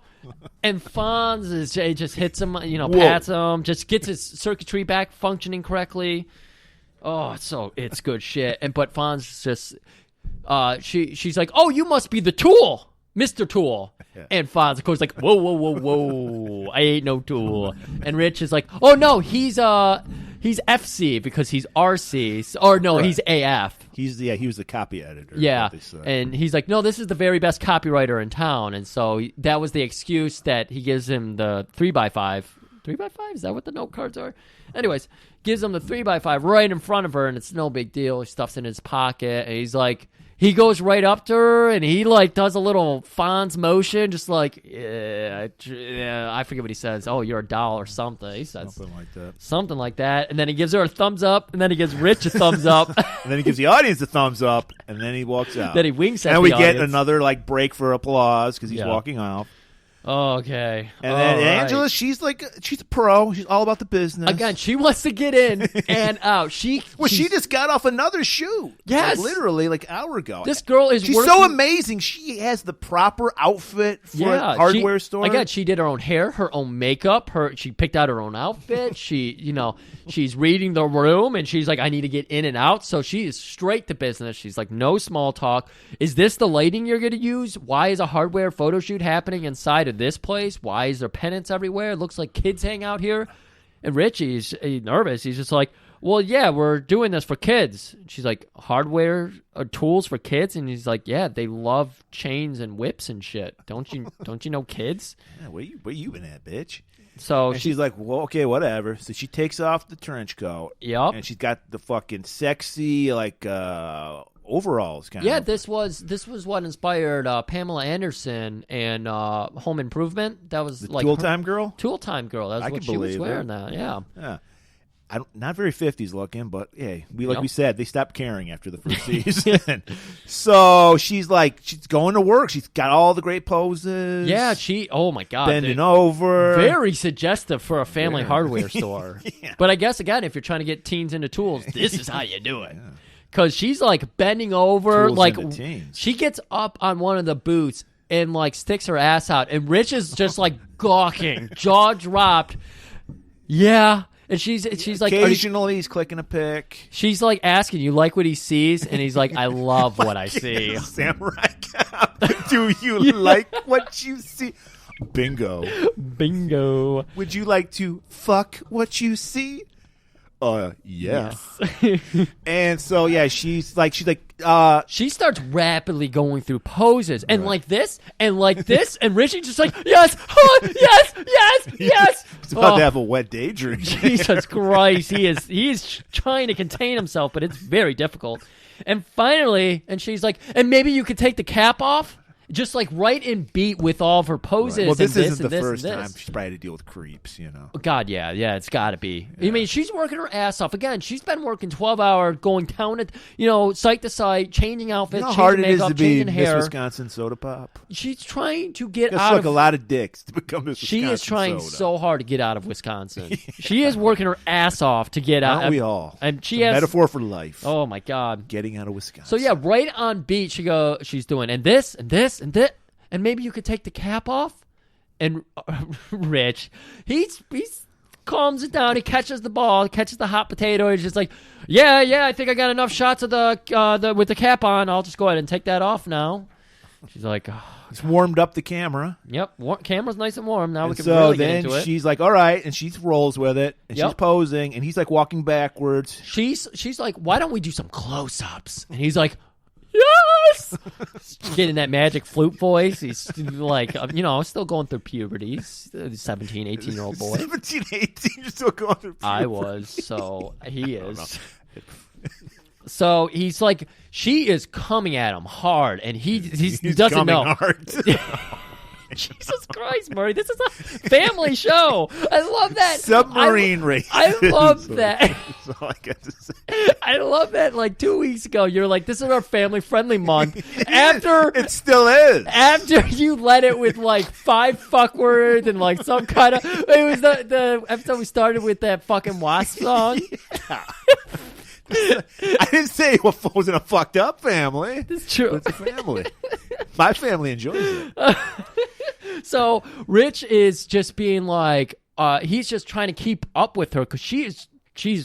And Fonz just hits him, pats him, just gets his circuitry back functioning correctly. Oh, it's good shit. But Fonz just, she's like, oh, you must be the Tool, Mr. Tool. Yeah. And Fonz, of course, like, whoa, I ain't no tool. And Rich is like, oh no, he's FC because he's RC, or no, right. He's AF. He was the copy editor. Yeah, and he's like, no, this is the very best copywriter in town, and so that was the excuse that he gives him the 3x5. 3x5? Is that what the note cards are? Anyways, gives him the 3x5 right in front of her, and it's no big deal. He stuffs it in his pocket, and he's like, he goes right up to her, and he like does a little Fonz motion, just like, I forget what he says. Oh, you're a doll or something. He says something like that. And then he gives her a thumbs up, and then he gives Rich a thumbs up. And then he gives the audience a thumbs up, and then he walks out. Then he winks at and the we audience. get another like break for applause because he's walking off. Okay. And then Angela, she's a pro. She's all about the business. Again, she wants to get in and out. She just got off another shoot. Yes. Like, literally, like an hour ago. This girl is She's working. so amazing. She has the proper outfit for a hardware store. Again, she did her own hair, her own makeup. She picked out her own outfit. She's reading the room, and she's like, I need to get in and out. So she is straight to business. She's like, no small talk. Is this the lighting you're going to use? Why is a hardware photo shoot happening inside of this place? Why is there pennants everywhere? It looks like kids hang out here. And Richie's nervous. He's just like, well, yeah, we're doing this for kids. She's like, hardware tools for kids? And he's like, yeah, they love chains and whips and shit. Don't you know kids? Yeah, where you been at, bitch? So she's like, well, okay, whatever. So she takes off the trench coat. Yep. And she's got the fucking sexy, like, overalls kind of. Yeah, this was what inspired Pamela Anderson and Home Improvement. That was the like Tool Time Girl? Tool Time Girl. That's what she was wearing that. Yeah. Yeah. Not very 50s looking, but hey, we said, they stopped caring after the first season. So she's going to work. She's got all the great poses. Yeah, oh my God. Bending over. Very suggestive for a family hardware store. Yeah. But I guess, again, if you're trying to get teens into tools, this is how you do it. Because she's like bending over. Tools like into teens. She gets up on one of the boots and like sticks her ass out. And Rich is just like gawking, jaw dropped. Yeah. And she's like, occasionally he's clicking a pic. she's like asking, you like what he sees? And he's like, I love what I see. Samurai Cop. Do you like what you see? Bingo. Bingo. Would you like to fuck what you see? Yeah. Yes. And so yeah, she's like She starts rapidly going through poses and like this and like this, and Richie just like, yes, yes. he's about to have a wet daydream. Jesus Christ, he is trying to contain himself, but it's very difficult. And finally, and she's like, and maybe you could take the cap off. Just like right in beat with all of her poses. Well, this and isn't and the this first and time this. she's probably had to deal with creeps, you know. God, yeah, it's got to be. Yeah. I mean, she's working her ass off. Again, she's been working 12 hours, going town to, site to site, changing outfits, You know how hard changing it is makeup, to be changing Miss hair. Wisconsin Soda Pop? She's trying to get Just out like of. a lot of dicks to become Miss Wisconsin She is trying Soda. so hard to get out of Wisconsin. She is working her ass off to get out. Aren't we all? And she it's a has metaphor for life. Oh my God. Getting out of Wisconsin. So yeah, right on beat, she's doing and this and this and this. And maybe you could take the cap off. And Rich, he's calms it down. He catches the ball, catches the hot potato. He's just like, yeah, I think I got enough shots of the with the cap on. I'll just go ahead and take that off now. She's like, oh. It's warmed up the camera. Yep, camera's nice and warm. Now we can So really get then into it. she's like, all right, and she rolls with it, and she's posing, and he's like walking backwards. She's like, why don't we do some close-ups? And he's like, yes! Getting that magic flute voice. He's like, still going through puberty. He's a 17, 18-year-old boy. 17, 18, you're still going through puberty. I was, so he is. So he's like, she is coming at him hard, and he doesn't coming know. Hard. Jesus Christ, Murray, this is a family show. I love that. Submarine race. I love that. That's all I got to say. I love that. Like 2 weeks ago, you're like, "This is our family-friendly month." After it still is. After you led it with like 5 fuck words and like some kind of, it was the episode we started with that fucking wasp song. Yeah. I didn't say it wasn't a fucked up family. It's true. It's a family. My family enjoys it. So Rich is just being like, he's just trying to keep up with her because she's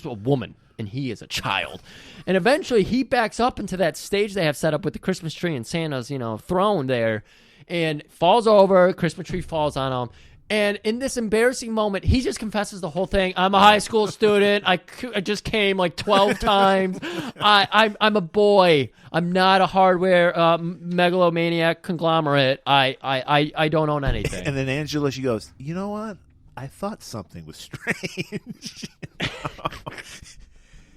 a woman and he is a child. And eventually he backs up into that stage they have set up with the Christmas tree and Santa's, throne there, and falls over. Christmas tree falls on him. And in this embarrassing moment, he just confesses the whole thing. I'm a high school student. I just came like 12 times. I'm a boy. I'm not a hardware megalomaniac conglomerate. I don't own anything. And then Angela, she goes, you know what? I thought something was strange.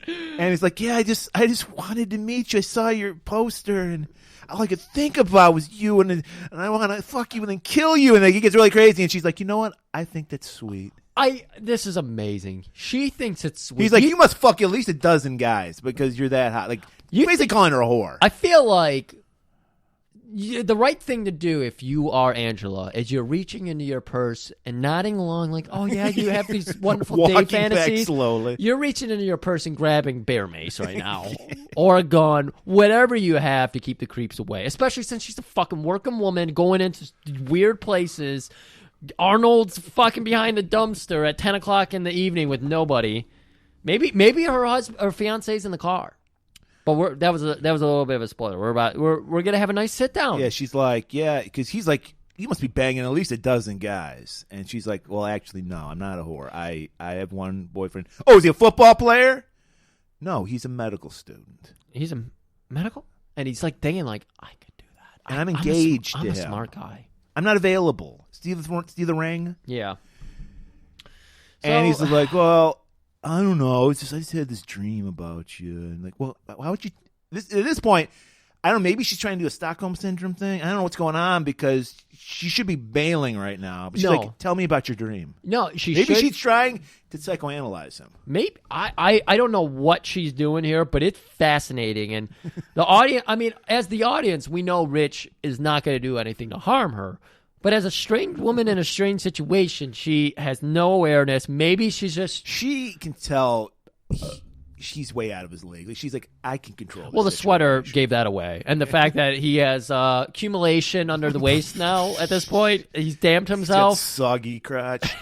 And he's like, yeah, I just wanted to meet you. I saw your poster, and all I could think about was you, and I want to fuck you and then kill you. And then he gets really crazy, and she's like, you know what? I think that's sweet. This is amazing. She thinks it's sweet. He's like, you must fuck at least a dozen guys because you're that hot. Like, you're basically calling her a whore. I feel like the right thing to do if you are Angela is you're reaching into your purse and nodding along like, oh yeah, you have these wonderful day fantasies. Back slowly. You're reaching into your purse and grabbing bear mace right now. Or a gun, whatever you have to keep the creeps away. Especially since she's a fucking working woman going into weird places. Arnold's fucking behind the dumpster at 10 o'clock in the evening with nobody. Maybe her fiance's in the car. But that was a little bit of a spoiler. We're gonna have a nice sit down. Yeah, she's like, yeah, because he's like, you must be banging at least a dozen guys, and she's like, well, actually, no, I'm not a whore. I have one boyfriend. Oh, is he a football player? No, he's a medical student. He's a medical, and he's like thinking like, I could do that. And I'm engaged. I'm a him. smart guy. I'm not available. See the ring? Yeah. And he's like, well, I don't know. It's just I just had this dream about you, and like, well, why would you? At this point, I don't know. Maybe she's trying to do a Stockholm syndrome thing. I don't know what's going on because she should be bailing right now. But she's like, tell me about your dream. No, maybe she's trying to psychoanalyze him. Maybe I don't know what she's doing here, but it's fascinating. And the audience, I mean, as the audience, we know Rich is not going to do anything to harm her. But as a strange woman in a strange situation, she has no awareness. Maybe she can tell she's way out of his league. Like, she's like, I can control. Well, the this sweater situation. gave that away, and the fact that he has accumulation under the waist now. At this point, he's damned Got himself. soggy crotch,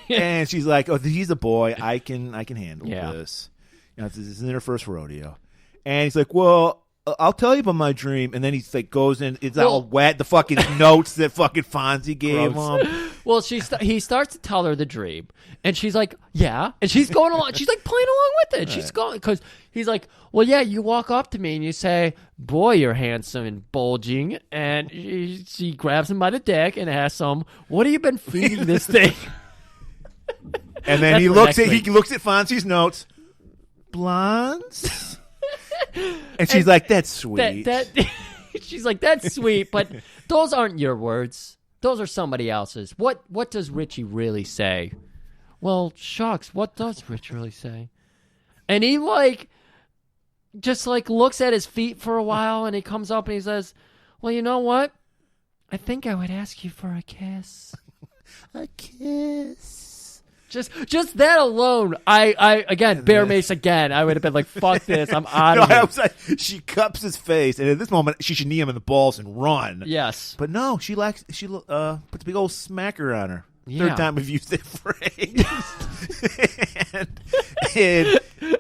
and she's like, "Oh, he's a boy. I can handle Yeah. this." You know, this isn't her first rodeo, and he's like, "Well, I'll tell you about my dream." And then he's like, goes in. It's all wet. The fucking notes that fucking Fonzie gave him. Well, he starts to tell her the dream, and she's like, "Yeah," and she's going along. She's like playing along with it. She's going because he's like, "Well, yeah, you walk up to me and you say, 'Boy, you're handsome and bulging,'" and she grabs him by the dick and asks him, "What have you been feeding this thing?" And then That's he the looks next at thing. he looks at Fonzie's notes. Blondes. And she's like, "That's sweet." She's like, "That's sweet, but those aren't your words. Those are somebody else's. What does Richie really say?" "Well, shucks, what does Rich really say?" And he just looks at his feet for a while, and he comes up and he says, "Well, you know what? I think I would ask you for a kiss." A kiss. Just that alone, I again, Bear Mace again. I would have been like, "Fuck this, I'm out of I here." was like, she cups his face, and at this moment, she should knee him in the balls and run. Yes, But no, she puts a big old smacker on her. Yeah. Third time we've used that phrase.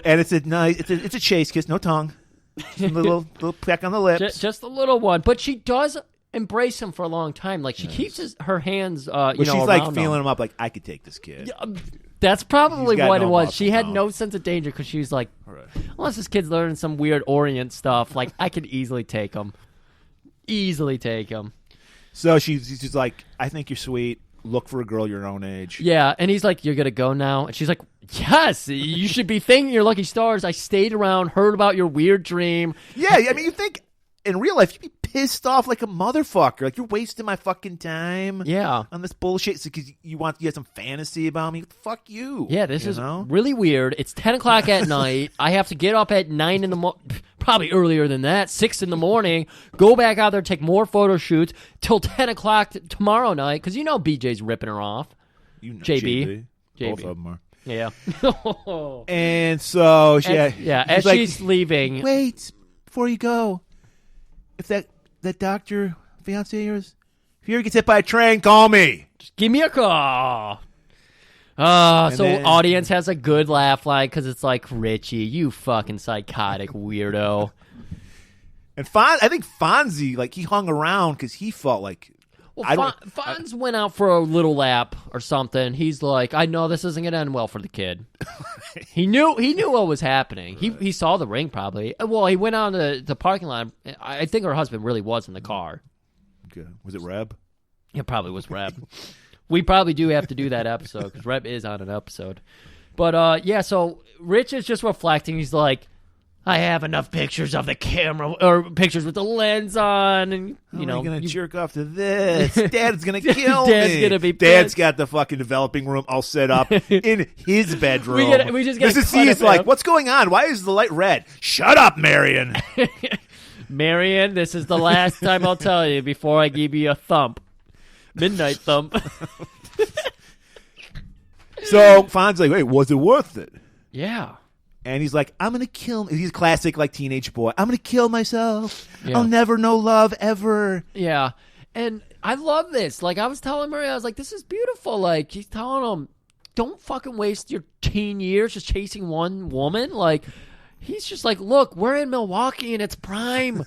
and it's a nice, it's a chase kiss, no tongue, just a little peck on the lips. just a little one, but she does embrace him for a long time. Like she keeps her hands, But she's around like him. feeling him up, like I could take this kid. That's probably He's got what no it was. muscle She had now. no sense of danger because she was like, unless this kid's learning some weird Orient stuff, like I could easily take him. So she's just like, I think you're sweet. Look for a girl your own age. Yeah, and he's like, "You're gonna go now," and she's like, "Yes, you should be thanking your lucky stars. I stayed around, heard about your weird dream." Yeah, I mean, you think in real life you'd be pissed off like a motherfucker. Like, you're wasting my fucking time. Yeah. On this bullshit because you had some fantasy about me. Fuck you. Yeah, this you is know? really weird. It's 10 o'clock at night. I have to get up at 9 in the morning, probably earlier than that, 6 in the morning, go back out there, take more photo shoots till 10 o'clock tomorrow night, because you know BJ's ripping her off. You know, JB. Both of them are. Yeah. And so, As like, she's leaving. wait, before you go, if that doctor, fiance of yours, if he ever gets hit by a train, call me. Just give me a call. then- Audience has a good laugh line because it's like, "Richie, you fucking psychotic weirdo." And I think Fonzie, like, he hung around because he felt like, Well, Fonz went out for a little lap or something. He's like, "I know this isn't going to end well for the kid." He knew what was happening. He saw the ring probably. Well, he went out to the parking lot. I think her husband really was in the car. okay, was it Reb? It probably was Reb. We probably do have to do that episode because Reb is on an episode. But yeah, so Rich is just reflecting. He's like, "I have enough pictures of the camera or pictures with the lens on, and you know, I'm gonna jerk off to this. Dad's gonna kill Dad's me. gonna be Dad's pissed. got the fucking developing room all set up in his bedroom. We just get a Mrs. C cut is of like, him. "What's going on? Why is the light red?" Shut up, Marion. Marion, this is the last time I'll tell you before I give you a thump, midnight thump." So Fonz's like, "Wait, was it worth it?" Yeah. And he's like, "I'm gonna kill." He's a classic like teenage boy. "I'm gonna kill myself. Yeah. I'll never know love ever." Yeah. And I love this. Like, I was telling Maria, I was like, this is beautiful. Like, he's telling him, don't fucking waste your teen years just chasing one woman. Like, he's just like, look, we're in Milwaukee and it's prime.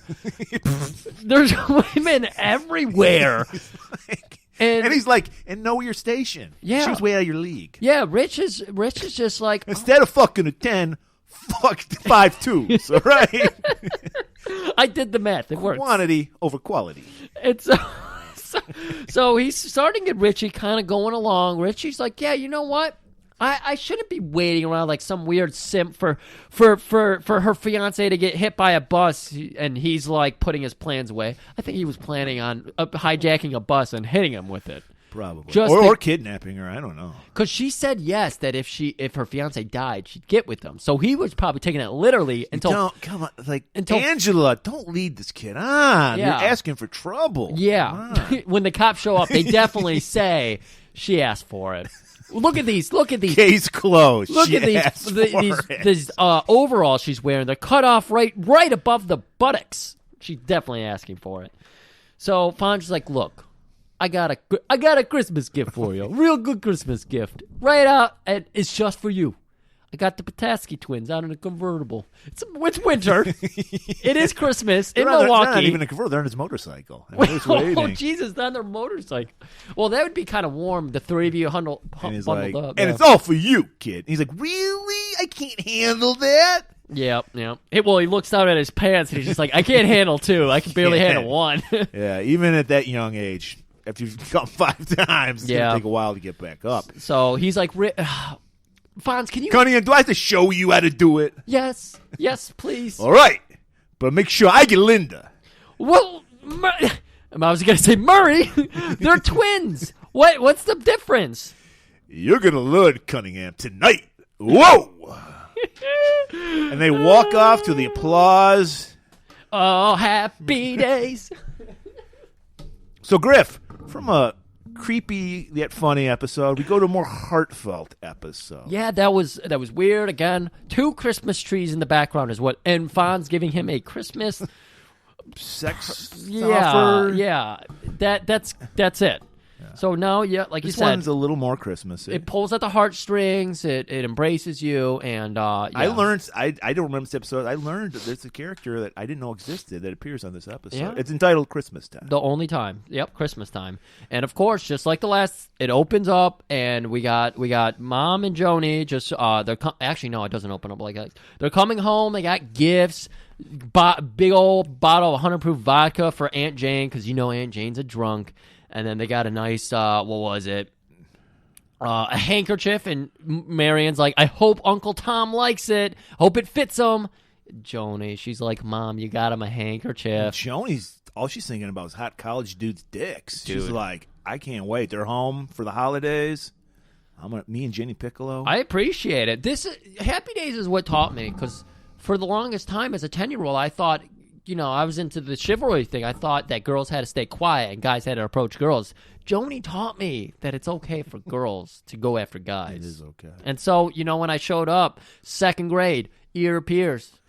There's women everywhere. And he's like, "And know your station." Yeah. She was way out of your league. Yeah, Rich is just like, Instead of fucking a 10, fuck 5 twos. All right. I did the math. It works. Quantity over quality. It's so he's starting to get Richie kind of going along. Richie's like, "Yeah, you know what? I shouldn't be waiting around like some weird simp for her fiance to get hit by a bus." And he's like putting his plans away. I think he was planning on hijacking a bus and hitting him with it. Probably. Or kidnapping her. I don't know. Because she said yes, that if her fiance died, she'd get with him. So he was probably taking it literally until Don't, come on. Like, Angela, don't lead this kid on. Yeah. You're asking for trouble. yeah. When the cops show up, they definitely say she asked for it. Look at these. Case closed. Look She at these. asked for it. These overalls she's wearing. They're cut off right above the buttocks. She's definitely asking for it. So Fonz is like, look, I got a Christmas gift for you. Real good Christmas gift. Right out, and it's just for you. I got the Pataski twins out in a convertible. It's winter. It is Christmas in Milwaukee. They're not even a convertible. They're on his motorcycle. And he's waiting. Oh, Jesus, they're on their motorcycle. Well, that would be kind of warm, the three of you bundled And up. and it's all for you, kid. And he's like, really? I can't handle that? Yep. He looks down at his pants, and he's just like, I can't handle two. I can barely handle one. Yeah, even at that young age, after you've come 5 times, it's going to take a while to get back up. So he's like, Fonz, can you... Cunningham, do I have to show you how to do it? Yes, please. All right, but make sure I get Linda. Well, I was going to say Murray. They're twins. What's the difference? You're going to learn, Cunningham, tonight. Whoa! And they walk off to the applause. Oh, happy days. So, Griff, from a creepy yet funny episode, we go to a more heartfelt episode. Yeah, that was weird. Again, 2 Christmas trees in the background is what, and Fonz giving him a Christmas Sex yeah, offer. yeah. That's it. So now, like This you said, one's a little more Christmassy. it pulls at the heartstrings. It embraces you, and yeah. I learned. I don't remember this episode. I learned that there's a character that I didn't know existed that appears on this episode. Yeah. It's entitled Christmas Time. The only time. Yep, Christmas time. And of course, just like the last, it opens up and we got Mom and Joni just actually no, it doesn't open up like that. They're coming home, they got gifts, big old bottle of 100 proof vodka for Aunt Jane cuz Aunt Jane's a drunk, and then they got a nice what was it? A handkerchief, and Marian's like, I hope Uncle Tom likes it. Hope it fits him. Joni, she's like, Mom, you got him a handkerchief. Joni's all she's thinking about is hot college dudes' dicks. Dude. She's like, I can't wait. They're home for the holidays. Me and Jenny Piccolo. I appreciate it. Happy Days is what taught me, because for the longest time as a 10-year-old, I thought, I was into the chivalry thing. I thought that girls had to stay quiet and guys had to approach girls. Joni taught me that it's okay for girls to go after guys. It is okay. And so, when I showed up, 2nd grade, ear pierced.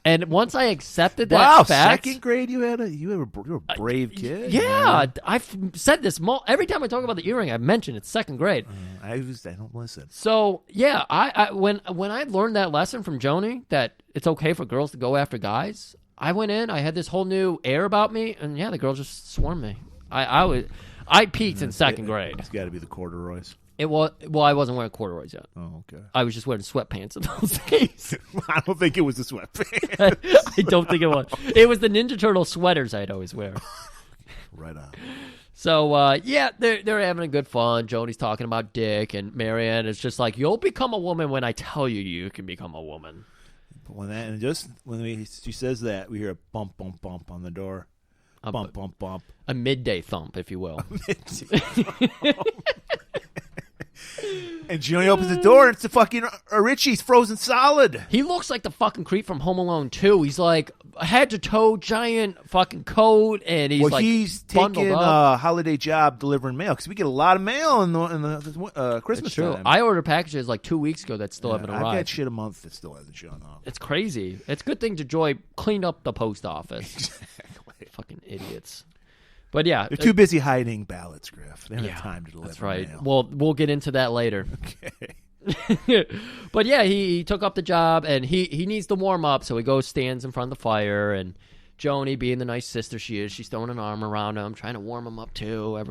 And once I accepted that fact, 2nd grade, you were a brave kid. Yeah, man. I've said this every time I talk about the earring. I mention it's 2nd grade. I don't listen. So yeah, I when I learned that lesson from Joni that it's okay for girls to go after guys, I went in. I had this whole new air about me, and yeah, the girls just swarmed me. I peaked in 2nd grade. It's got to be the corduroys. I wasn't wearing corduroys yet. Oh, okay. I was just wearing sweatpants in those days. I don't think it was the sweatpants. I don't think it was. It was the Ninja Turtle sweaters I'd always wear. Right on. So, yeah, they're having a good fun. Joni's talking about Dick, and Marianne is just like, you'll become a woman when I tell you can become a woman. But when she says that, we hear a bump, bump, bump on the door. Bump, bump, bump. A midday thump, if you will. And Joni opens the door, and it's the fucking Richie's frozen solid. He looks like the fucking creep from Home Alone 2. He's like head to toe, giant fucking coat, and he's taking a holiday job delivering mail, because we get a lot of mail in the Christmas time. I ordered packages like 2 weeks ago that still haven't arrived. I've got shit a month that still hasn't shown up. It's crazy. It's a good thing Joy cleaned up the post office. Exactly. Fucking idiots. But yeah, they're too busy hiding ballots, Griff. They don't have time to deliver. That's right. mail. Well, we'll get into that later. Okay. But yeah, he took up the job, and he needs to warm up, so he goes, stands in front of the fire, and Joni, being the nice sister she is, she's throwing an arm around him, trying to warm him up too.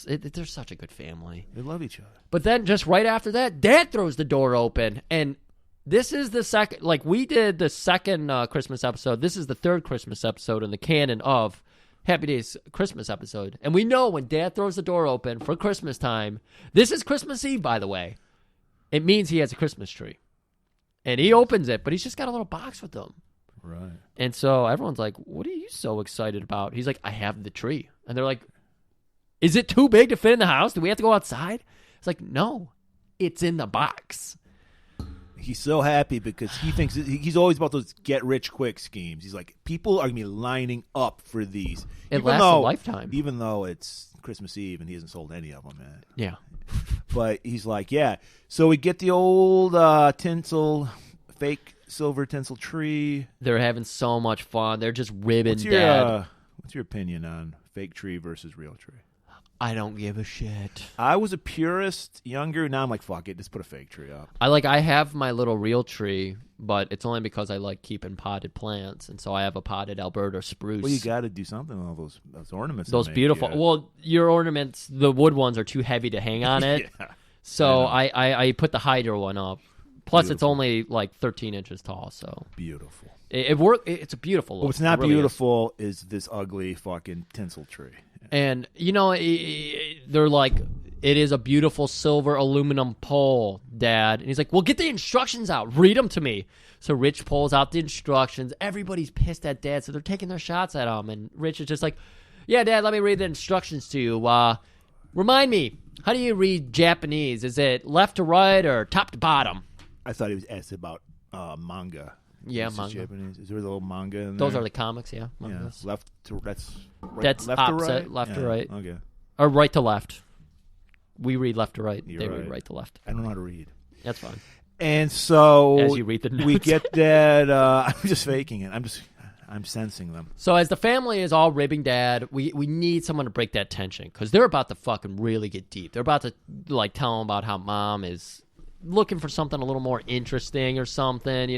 They're such a good family. They love each other. But then just right after that, Dad throws the door open, and this is the second, like we did the second Christmas episode. This is the 3rd Christmas episode in the canon of Happy Days Christmas episode. And we know when Dad throws the door open for Christmas time, this is Christmas Eve, by the way, it means he has a Christmas tree. And he opens it, but he's just got a little box with him. Right. And so everyone's like, what are you so excited about? He's like, I have the tree. And they're like, is it too big to fit in the house? Do we have to go outside? It's like, no, it's in the box. He's so happy because he thinks he's always about those get-rich-quick schemes. He's like, people are going to be lining up for these. It lasts a lifetime. Even though it's Christmas Eve and he hasn't sold any of them, man. Yeah. But he's like, yeah. So we get the old tinsel, fake silver tinsel tree. They're having so much fun. They're just ribbing What's Dad. your opinion on fake tree versus real tree? I don't give a shit. I was a purist younger. Now I'm like, fuck it, just put a fake tree up. I have my little real tree, but it's only because I like keeping potted plants, and so I have a potted Alberta spruce. Well, you got to do something with all those ornaments. Those they make, beautiful. yeah. Well, your ornaments, the wood ones are too heavy to hang on it. Yeah. So I put the Hydra one up. Plus, it's Beautiful. only like 13 inches tall. So Beautiful. it's a beautiful look. What's not It really beautiful is this ugly fucking tinsel tree. And, they're like, it is a beautiful silver aluminum pole, Dad. And he's like, well, get the instructions out. Read them to me. So Rich pulls out the instructions. Everybody's pissed at Dad, so they're taking their shots at him. And Rich is just like, yeah, Dad, let me read the instructions to you. Remind me, how do you read Japanese? Is it left to right or top to bottom? I thought he was asked about manga. Yeah, This is manga. Japanese. Is there a little manga in Those there? are the comics, yeah. Yeah, Mangas. left to that's right, That's left opposite, to right. left to Yeah, right. Okay, Or right to left. We read left to right. You're They right. read right to left. I don't know how to read. That's fine. And so As you read the we notes. get that. I'm just faking it. I'm sensing them. So as the family is all ribbing Dad, we need someone to break that tension because they're about to fucking really get deep. They're about to like tell him about how Mom is looking for something a little more interesting or something,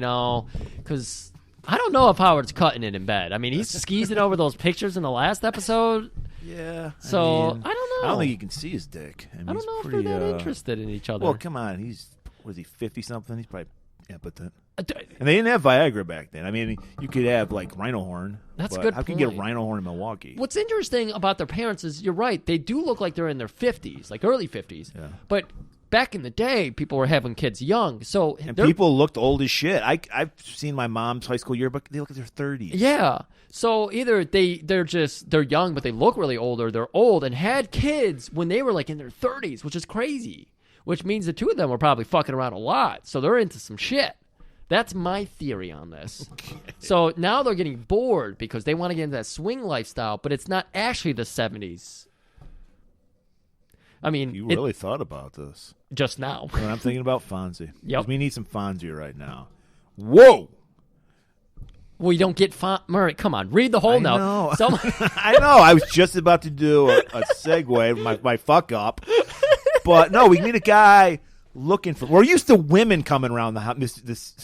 because I don't know if Howard's cutting it in bed. I mean, he's skeezing over those pictures in the last episode. Yeah. So, I don't know. I don't think you can see his dick. I, mean, I don't he's know if pretty, they're that interested in each other. Well, come on. Was he 50 something? He's probably impotent. Uh, And they didn't have Viagra back then. I mean, you could have like rhino horn. That's a but good How can you get point. a rhino horn in Milwaukee? What's interesting about their parents is you're right. They do look like they're in their 50s, like early 50s. Yeah. But back in the day, people were having kids young. So And they're- people looked old as shit. I've seen my mom's high school yearbook. They look like they're 30s. Yeah. So either they're young, but they look really old, or they're old and had kids when they were like in their 30s, which is crazy. Which means the two of them were probably fucking around a lot. So they're into some shit. That's my theory on this. Okay. So now they're getting bored because they want to get into that swing lifestyle, but it's not actually the 70s. I mean, You really thought about this. just now. When I'm thinking about Fonzie. Yep. 'Cause we need some Fonzie right now. Whoa! Well, you don't get Murray. Come on, read the whole I note. know. Some- I know. I was just about to do a segue, my fuck up. But no, we need a guy looking for. We're used to women coming around the house,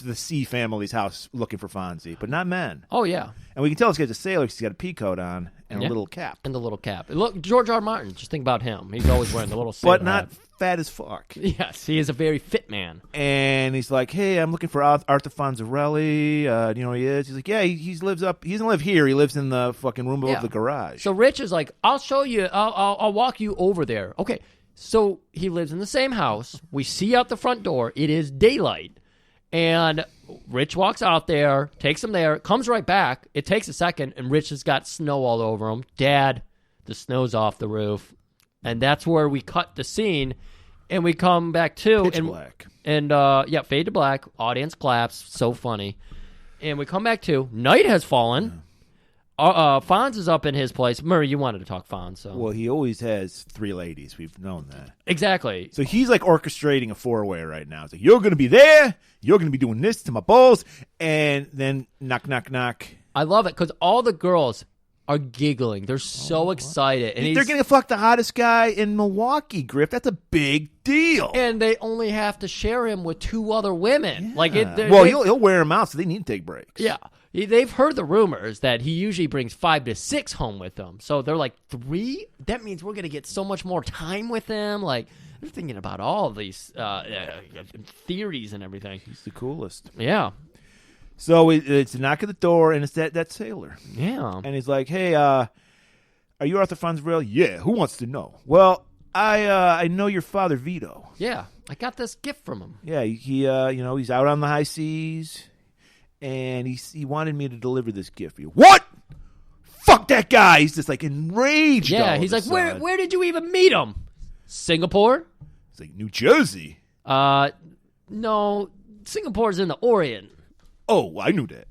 the C family's house looking for Fonzie, but not men. Oh yeah, And we can tell this guy's a sailor because he's got a pea coat on and Yeah. a little cap. and the little cap. Look, George R. R. Martin. Just think about him. He's always wearing the little. But sailor not hat. fat as fuck. Yes, he is a very fit man. And he's like, "Hey, I'm looking for Arthur Fonzarelli. Do you know who he is?" He's like, "Yeah, he lives up. He doesn't live here. He lives in the fucking room above Yeah. the garage." So Rich is like, I'll show you. I'll walk you over there. Okay. So he lives in the same house. We see out the front door. It is daylight. And Rich walks out there, takes him there, comes right back. It takes a second, and Rich has got snow all over him. Dad, the snow's off the roof. And that's where we cut the scene. And we come back to. Pitch and, black. And, fade to black. Audience claps. So funny. And we come back to. Night has fallen. Fonz is up in his place. Murray, you wanted to talk Fonz, so Well, he always has 3 ladies. We've known that. exactly. So he's like orchestrating a 4-way right now. It's like, you're going to be there. You're going to be doing this to my balls. And then knock, knock, knock. I love it because all the girls are giggling. They're so excited, and They're going to fuck the hottest guy in Milwaukee, Griff. That's a big deal. and they only have to share him with 2 other women. Like it. Well, he'll wear him out, so they need to take breaks. Yeah. They've heard the rumors that he usually brings 5 to 6 home with him. So they're like, 3? That means we're going to get so much more time with him. Like, they're thinking about all these theories and everything. He's the coolest. Yeah. So it's a knock at the door, and it's that sailor. Yeah. And he's like, "Hey, are you Arthur Fonzarelli?" "Yeah, who wants to know?" "Well, I know your father, Vito." Yeah. I got this gift from him. Yeah, he he's out on the high seas, and he wanted me to deliver this gift for you. "What? Fuck that guy!" He's just like enraged. Yeah. all He's of like, a sudden. where did you even meet him? Singapore? It's like New Jersey. No. Singapore's in the Orient. Oh, I knew that.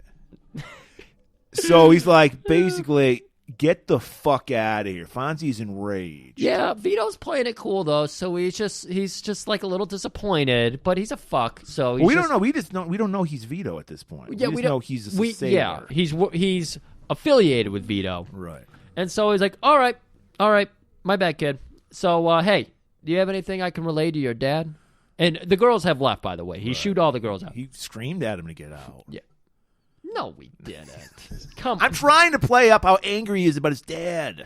So he's like, basically, Get the fuck out of here. Fonzie's enraged. Yeah, Vito's playing it cool though, so he's just like a little disappointed, but he's a fuck. So We don't know. We don't know he's Vito at this point. Yeah, we just know he's a savior. Yeah, he's affiliated with Vito, Right. and so he's like, all right, my bad, kid. So hey, do you have anything I can relay to your dad? And the girls have left, by the way. He shoot all the girls out. He screamed at him to get out. Yeah. No, we didn't. Come I'm trying to play up how angry he is about his dad.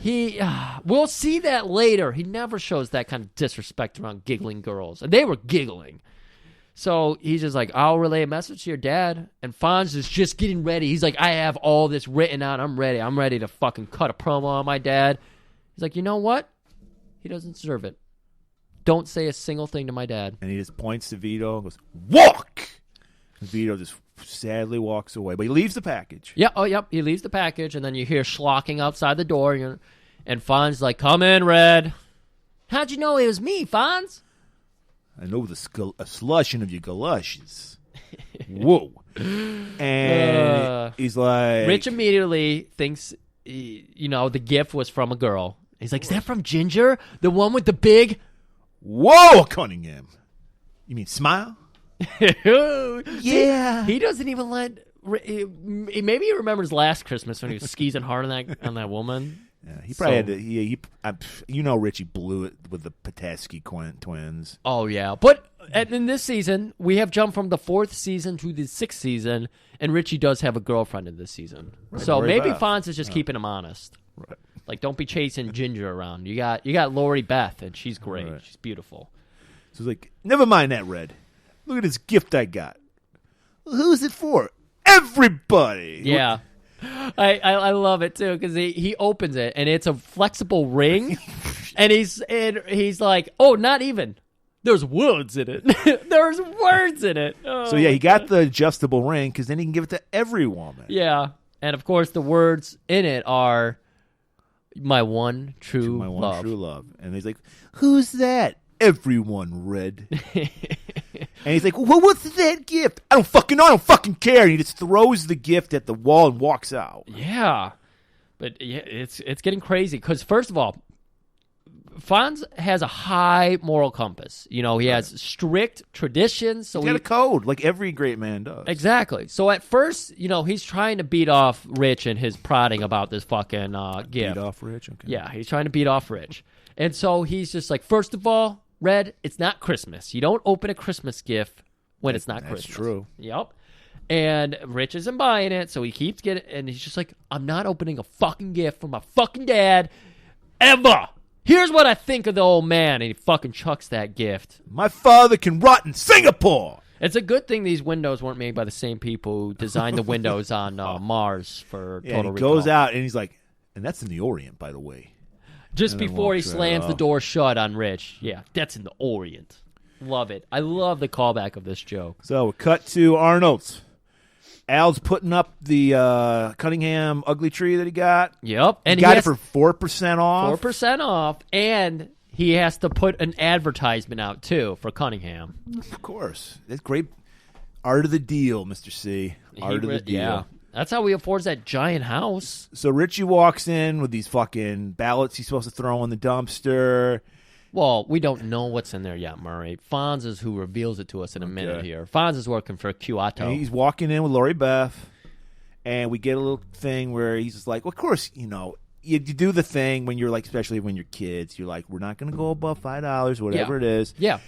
We'll see that later. He never shows that kind of disrespect around giggling girls. And they were giggling. So he's just like, I'll relay a message to your dad. And Fonz is just getting ready. He's like, I have all this written out. I'm ready. I'm ready to fucking cut a promo on my dad. He's like, you know what? He doesn't deserve it. Don't say a single thing to my dad. And he just points to Vito and goes, walk! And Vito just sadly walks away. But he leaves the package. Yeah, he leaves the package, and then you hear schlocking outside the door, and Fonz like, come in, Red. How'd you know it was me, Fonz? I know the slushing of your galoshes. Whoa. And he's like... Rich immediately thinks, the gift was from a girl. He's like, is that from Ginger? The one with the big... Whoa, Cunningham. You mean Smile? Yeah. He doesn't even let... Maybe he remembers last Christmas when he was skeezing hard on that woman. Yeah, he probably had to... Richie blew it with the Petoskey twins. Oh, yeah. But in this season, we have jumped from the 4th season to the 6th season, and Richie does have a girlfriend in this season. Right, so maybe Fonz is just keeping him honest. Right. Like, don't be chasing Ginger around. You got Lori Beth, and she's great. Right. She's beautiful. So he's like, never mind that, Red. Look at this gift I got. Well, who's it for? Everybody. Yeah. I love it, too, because he opens it, and it's a flexible ring, and he's like, oh, not even. There's words in it. There's words in it. Oh, so, yeah, he got the adjustable ring, because then he can give it to every woman. Yeah. And, of course, the words in it are... My one true love. And he's like, who's that? Everyone, Red. And he's like, well, what's that gift? I don't fucking know. I don't fucking care. And he just throws the gift at the wall and walks out. Yeah. But yeah, it's getting crazy. Because, first of all, Fonz has a high moral compass. He has strict traditions. So he's got a code, like every great man does. Exactly. So at first, he's trying to beat off Rich and his prodding about this fucking gift. Beat off Rich? Okay. Yeah, he's trying to beat off Rich. And so he's just like, first of all, Red, it's not Christmas. You don't open a Christmas gift when it's not Christmas. That's true. Yep. And Rich isn't buying it, so he keeps getting it. And he's just like, I'm not opening a fucking gift from my fucking dad ever. Here's what I think of the old man, and he fucking chucks that gift. My father can rot in Singapore. It's a good thing these windows weren't made by the same people who designed the windows on Mars for Total Recall. Recall. Goes out, and he's like, and that's in the Orient, by the way. Just before he slams the door shut on Rich. Yeah, that's in the Orient. Love it. I love the callback of this joke. So we cut to Arnold's. Al's putting up the Cunningham ugly tree that he got. Yep. And he got it for 4% off. 4% off. And he has to put an advertisement out, too, for Cunningham. Of course. That's great. Art of the deal, Mr. C. Art of the deal. Yeah. That's how he affords that giant house. So Richie walks in with these fucking ballots he's supposed to throw in the dumpster. Well, we don't know what's in there yet, Murray. Fonz is who reveals it to us in a minute here. Fonz is working for Kyoto. And he's walking in with Lori Beth, and we get a little thing where he's just like, well, of course, you do the thing when you're like, especially when you're kids, you're like, we're not going to go above $5, whatever it is. Yeah.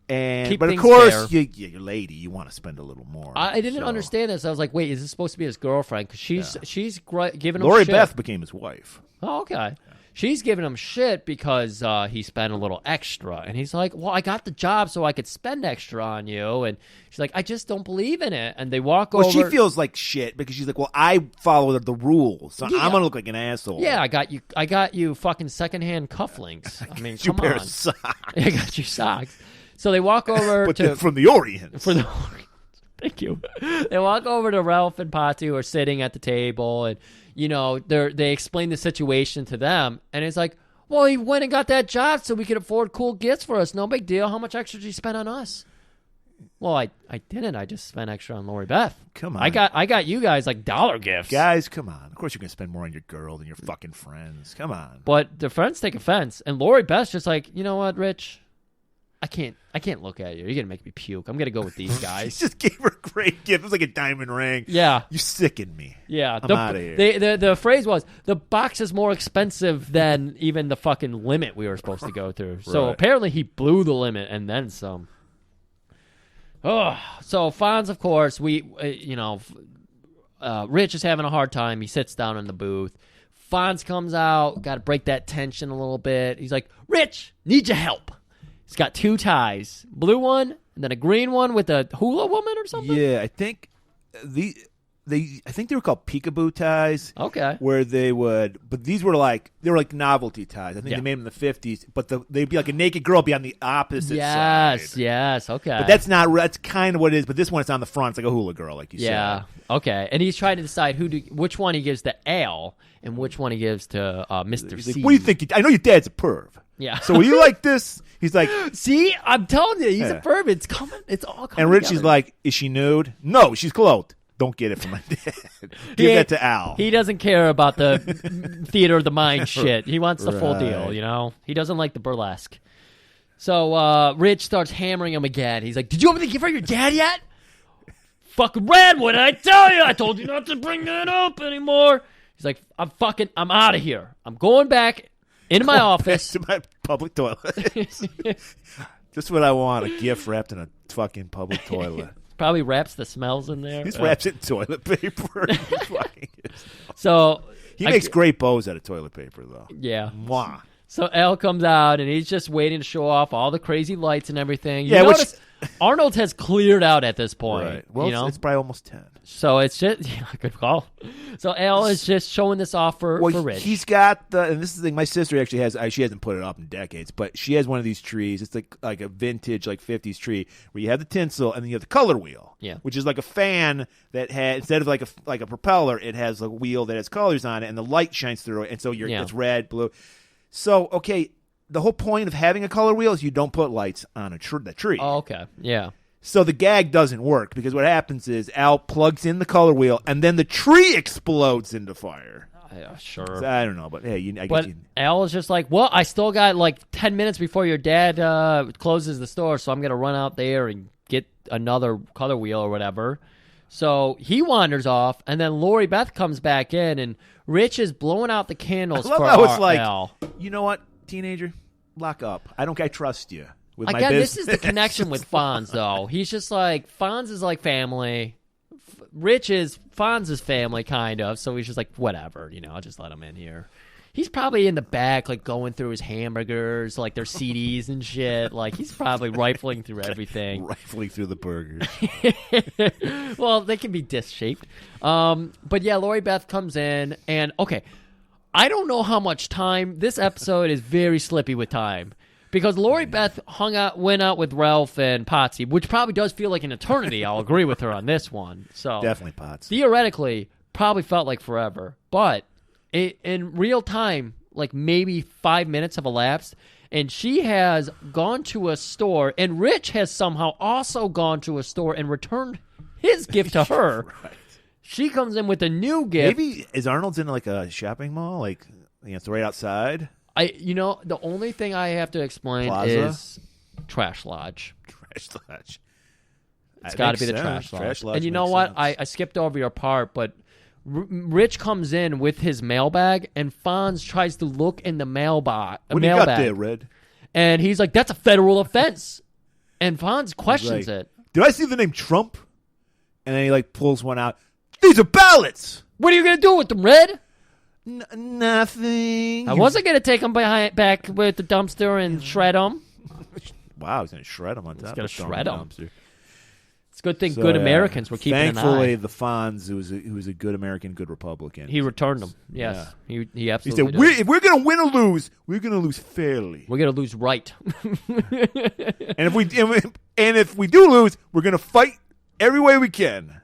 But of course, you're a lady. You want to spend a little more. I didn't understand this. I was like, wait, is this supposed to be his girlfriend? Because she's giving him Lori shit. Beth became his wife. Oh, okay. Yeah. She's giving him shit because he spent a little extra. And he's like, well, I got the job so I could spend extra on you. And she's like, I just don't believe in it. And they walk over. Well, she feels like shit because she's like, well, I follow the rules. So I'm going to look like an asshole. Yeah, I got you fucking secondhand cufflinks. I mean, come pair on. Of socks. I got you socks. So they walk over from the Orient. From the Orient. Thank you. They walk over to Ralph and Patu who are sitting at the table, and they explain the situation to them, and it's like, well, he went and got that job so we could afford cool gifts for us. No big deal. How much extra did you spend on us? Well, I didn't. I just spent extra on Lori Beth. Come on. I got you guys like dollar gifts. Guys, come on. Of course you're going to spend more on your girl than your fucking friends. Come on. But the friends take offense. And Lori Beth's just like, you know what, Rich? I can't look at you. You're going to make me puke. I'm going to go with these guys. He just gave her a great gift. It was like a diamond ring. Yeah. You sicken me. Yeah. I'm out of here. The phrase was, the box is more expensive than even the fucking limit we were supposed to go through. So Right. apparently he blew the limit and then some. Oh, so Fonz, of course, Rich is having a hard time. He sits down in the booth. Fonz comes out, got to break that tension a little bit. He's like, Rich, need your help. He's got 2 ties, blue one and then a green one with a hula woman or something. Yeah, I think I think they were called peekaboo ties. Okay. Where but these were like novelty ties. I think they made them in the 50s, but they'd be like a naked girl be on the opposite side. Yes, okay. But that's kind of what it is. But this one, it's on the front. It's like a hula girl, like you said. Yeah, okay. And he's trying to decide which one he gives to Al and which one he gives to Mr. He's C. like, what do you think? I know your dad's a perv. Yeah. So will you like this? He's like, see, I'm telling you, he's Yeah. a perv. It's coming. It's all coming. and Richie's together. like, is she nude? No, she's clothed. Don't get it from my dad. Give that to Al. He doesn't care about the theater of the mind shit. He wants the full deal, Right. you know? He doesn't like the burlesque. So Rich starts hammering him again. He's like, did you open the gift for your dad yet? Fucking Red, what did I tell you? I told you not to bring that up anymore. He's like, I'm out of here. I'm going back into my office. To my public toilet. Just what I want, a gift wrapped in a fucking public toilet. Probably wraps the smells in there. He just wraps it in toilet paper. So He makes great bows out of toilet paper, though. Yeah. Mwah. So Al comes out, and he's just waiting to show off all the crazy lights and everything. You Yeah, notice Arnold has cleared out at this point. Right. Well, you know? it's probably almost 10. So it's just good call. So Al is just showing this off for Rich. He's got and this is the thing. My sister actually has. She hasn't put it up in decades, but she has one of these trees. It's like a vintage 50s tree where you have the tinsel and then you have the color wheel. Yeah. Which is like a fan that had instead of like a propeller, it has a wheel that has colors on it, and the light shines through it, and so it's red, blue. So okay, the whole point of having a color wheel is you don't put lights on the tree. Oh, okay. Yeah. So the gag doesn't work because what happens is Al plugs in the color wheel and then the tree explodes into fire. Yeah, sure. So I don't know, but hey, But Al is just like, well, I still got like 10 minutes before your dad closes the store, so I'm going to run out there and get another color wheel or whatever. So he wanders off, and then Lori Beth comes back in, and Rich is blowing out the candles I love for how it's like, Al. you know what, teenager, lock up. I trust you with my Again, business. this is the connection with Fonz, though. He's just like, Fonz is like family. Rich is Fonz's family, kind of. So he's just like, whatever, I'll just let him in here. He's probably in the back, like, going through his hamburgers, like, their CDs and shit. Like, he's probably rifling through everything. Rifling through the burgers. Well, they can be disc-shaped. But, yeah, Lori Beth comes in, and, okay, I don't know how much time. This episode is very slippy with time. Because Lori Beth went out with Ralph and Potsy, which probably does feel like an eternity. I'll agree with her on this one. So Definitely Potsy. Theoretically, probably felt like forever. But in real time, like maybe 5 minutes have elapsed, and she has gone to a store, and Rich has somehow also gone to a store and returned his gift to her. Right. She comes in with a new gift. Maybe is Arnold's in like a shopping mall, like it's right outside. The only thing I have to explain Plaza? is Trash Lodge. Trash Lodge. It's got to be the Trash Lodge. And you know what? I skipped over your part, but Rich comes in with his mailbag, and Fonz tries to look in the mailbag. What do you got there, Red? And he's like, that's a federal offense. And Fonz questions it. Did I see the name Trump? And then he like pulls one out. These are ballots. What are you going to do with them, Red? Nothing. I wasn't going to take them back with the dumpster and shred them. Wow, he's going to shred them on top. He's going to shred them. Dumpster. It's a good thing good Americans were keeping an eye. Thankfully, the Fonz, who was a good American, good Republican. He returned them. Yes, Yeah. he absolutely He did. said, if we're going to win or lose, we're going to lose fairly. We're going to lose right. And if we do lose, we're going to fight every way we can.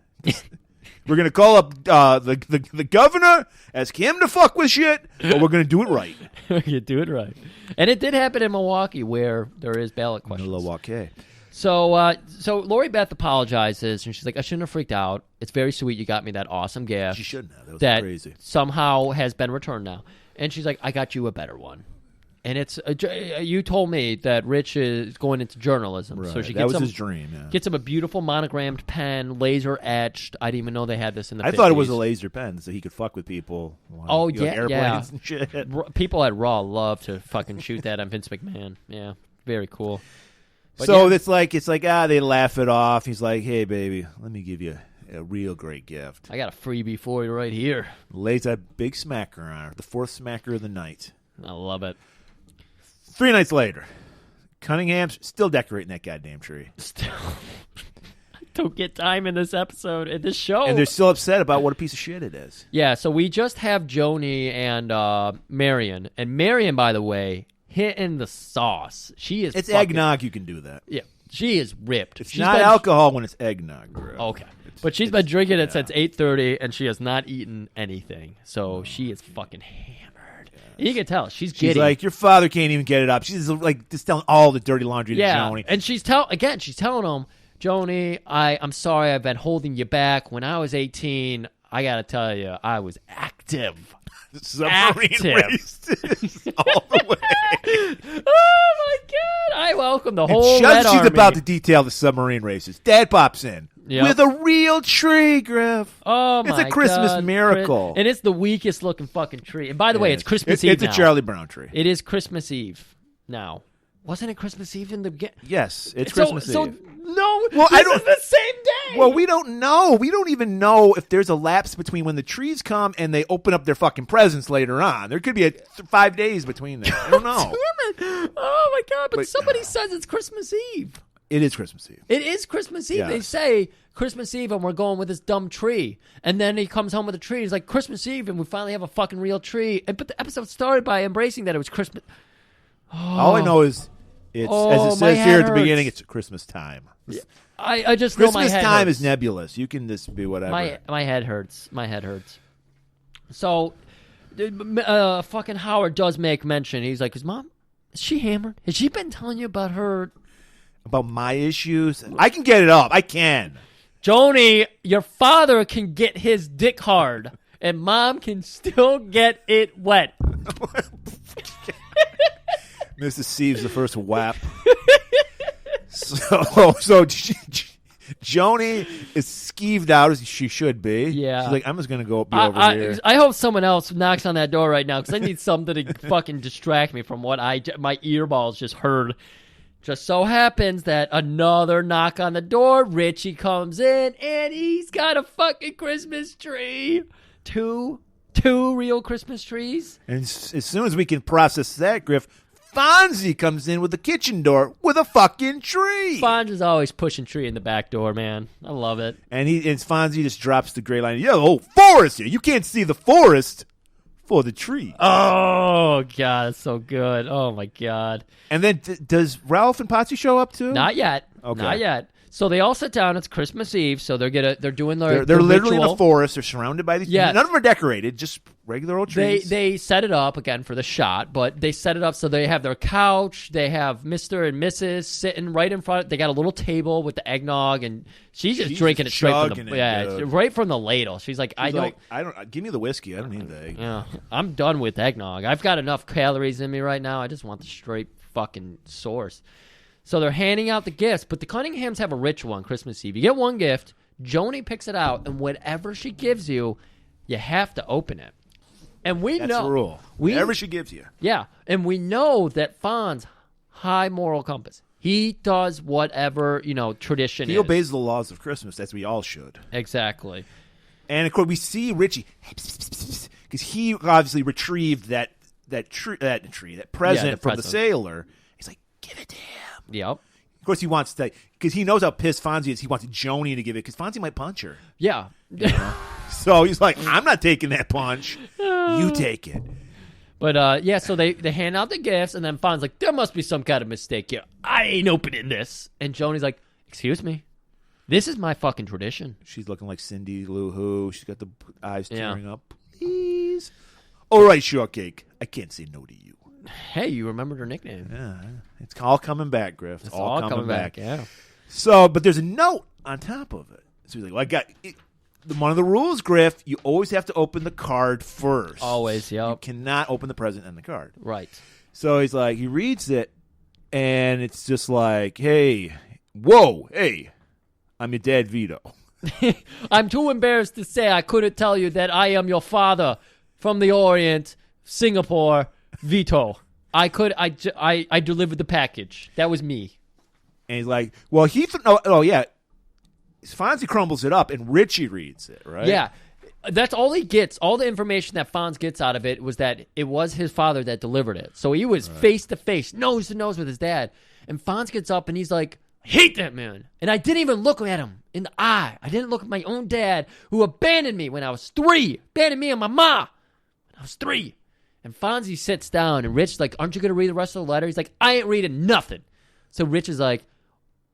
We're going to call up the governor, ask him to fuck with shit, but we're going to do it right. You do it right. And it did happen in Milwaukee where there is ballot questions. Milwaukee. So Lori Beth apologizes, and she's like, I shouldn't have freaked out. It's very sweet you got me that awesome gift. She shouldn't have. That was that crazy. somehow has been returned now. And she's like, I got you a better one. And it's you told me that Rich is going into journalism. Right. So she that gets was him, his dream, yeah. Gets him a beautiful monogrammed pen, laser etched. I didn't even know they had this in the I 50s. thought it was a laser pen so he could fuck with people. Oh, you know, yeah, airplanes and shit. People at Raw love to fucking shoot that on Vince McMahon. Yeah, very cool. But so yeah. it's like they laugh it off. He's like, hey, baby, let me give you a real great gift. I got a freebie for you right here. Lays a big smacker on her, the fourth smacker of the night. I love it. 3 nights later, Cunningham's still decorating that goddamn tree. Still, don't get time in this episode, in this show. And they're still upset about what a piece of shit it is. Yeah, so we just have Joni and Marion. And Marion, by the way, hitting the sauce. She is It's fucking, eggnog, you can do that. Yeah, she is ripped. It's She's not been- alcohol when it's eggnog, bro. Okay. But she's been drinking it since 8:30, and she has not eaten anything. So she is fucking hammered. You can tell. She's She's giddy. like, your father can't even get it up. She's like just telling all the dirty laundry to Joni. And she's telling him, Joni, I'm sorry I've been holding you back. When I was 18, I got to tell you, I was active. Submarine races all the way. Oh, my God. I welcome the whole And Red just she's Army. about to detail the submarine races. Dad pops in with a real tree, Griff. Oh, my God. It's a Christmas miracle. And it's the weakest looking fucking tree. And by the way, it's Christmas Eve It's a now. Charlie Brown tree. It is Christmas Eve now. Wasn't it Christmas Eve in the beginning? Yes, it's Christmas Eve. No, Well, this I don't- is the same day. Well, we don't know. We don't even know if there's a lapse between when the trees come and they open up their fucking presents later on. There could be 5 days between them. I don't know. Damn it. Oh, my God. But But- somebody says it's Christmas Eve. It is Christmas Eve. It is Christmas Eve. Yes. They say Christmas Eve and we're going with this dumb tree. And then he comes home with a tree. He's like, Christmas Eve and we finally have a fucking real tree. But the episode started by embracing that it was Christmas. All I know is, it's as it my says here head at the beginning, hurts. it's Christmas time. I just know my Christmas head time hurts. is nebulous. You can just be whatever. My head hurts. My head hurts. So, fucking Howard does make mention. He's like, "Is mom? Is she hammered? Has she been telling you about her?" About my issues, I can get it up. I can. Joni, your father can get his dick hard, and mom can still get it wet. Mrs. Seaves the first whap. So Joni is skeeved out as she should be. Yeah. She's like, I'm just gonna go be over here. I hope someone else knocks on that door right now because I need something to fucking distract me from what my earballs just heard. Just so happens that another knock on the door. Richie comes in and he's got a fucking Christmas tree. Two real Christmas trees. And as soon as we can process that, Griff, Fonzie comes in with the kitchen door with a fucking tree. Fonz is always pushing tree in the back door, man. I love it. And Fonzie just drops the gray line. Yo, forest here. You can't see the forest for the tree. Oh, God, it's so good. Oh, my God. And then does Ralph and Patsy show up too? Not yet. Okay. Not yet. So they all sit down. It's Christmas Eve, so they're doing their They're literally in ritual. a forest. They're surrounded by these. Yeah. None of them are decorated. Just regular old trees. They set it up again for the shot, but they set it up so they have their couch. They have Mr. and Mrs. sitting right in front. They got a little table with the eggnog, and she's just drinking it straight from chugging the it, dude. right from the ladle. She's like, She's like, I don't. Give me the whiskey. I don't need the egg. Yeah, I'm done with eggnog. I've got enough calories in me right now. I just want the straight fucking source. So they're handing out the gifts, but the Cunninghams have a ritual on Christmas Eve. You get one gift, Joni picks it out, and whatever she gives you, you have to open it. And we That's know the rule. Whatever she gives you. Yeah, and we know that Fonz, high moral compass. He does whatever, tradition He is. obeys the laws of Christmas, as we all should. Exactly. And of course, we see Richie because he obviously retrieved that present from the present. sailor. He's like, give it to him. Yep. Of course, he wants to because he knows how pissed Fonzie is. He wants Joni to give it because Fonzie might punch her. Yeah. So he's like, I'm not taking that punch. You take it. But, so they hand out the gifts, and then Fonz's like, there must be some kind of mistake here. I ain't opening this. And Joni's like, excuse me. This is my fucking tradition. She's looking like Cindy Lou Who. She's got the eyes Yeah. tearing up. Please. All right, Shortcake. I can't say no to you. Hey, you remembered her nickname. Yeah, it's all coming back, Griff. It's all coming back. Yeah. So, but there's a note on top of it. So he's like, well, I got it. One of the rules, Griff, you always have to open the card first. Always, yep. You cannot open the present and the card. Right. So he's like, he reads it, and it's just like, hey, whoa, hey, I'm your dad, Vito. I'm too embarrassed to say I couldn't tell you that I am your father from the Orient, Singapore, Vito. I delivered the package. That was me. And he's like, well, yeah. Fonzie crumbles it up, and Richie reads it, right? Yeah. That's all he gets. All the information that Fonz gets out of it was that it was his father that delivered it. So he was face to face, nose to nose with his dad. And Fonz gets up, and he's like, I hate that man. And I didn't even look at him in the eye. I didn't look at my own dad who abandoned me when I was 3. Abandoned me and my ma when I was 3. And Fonzie sits down, and Rich's like, aren't you going to read the rest of the letter? He's like, I ain't reading nothing. So Rich is like,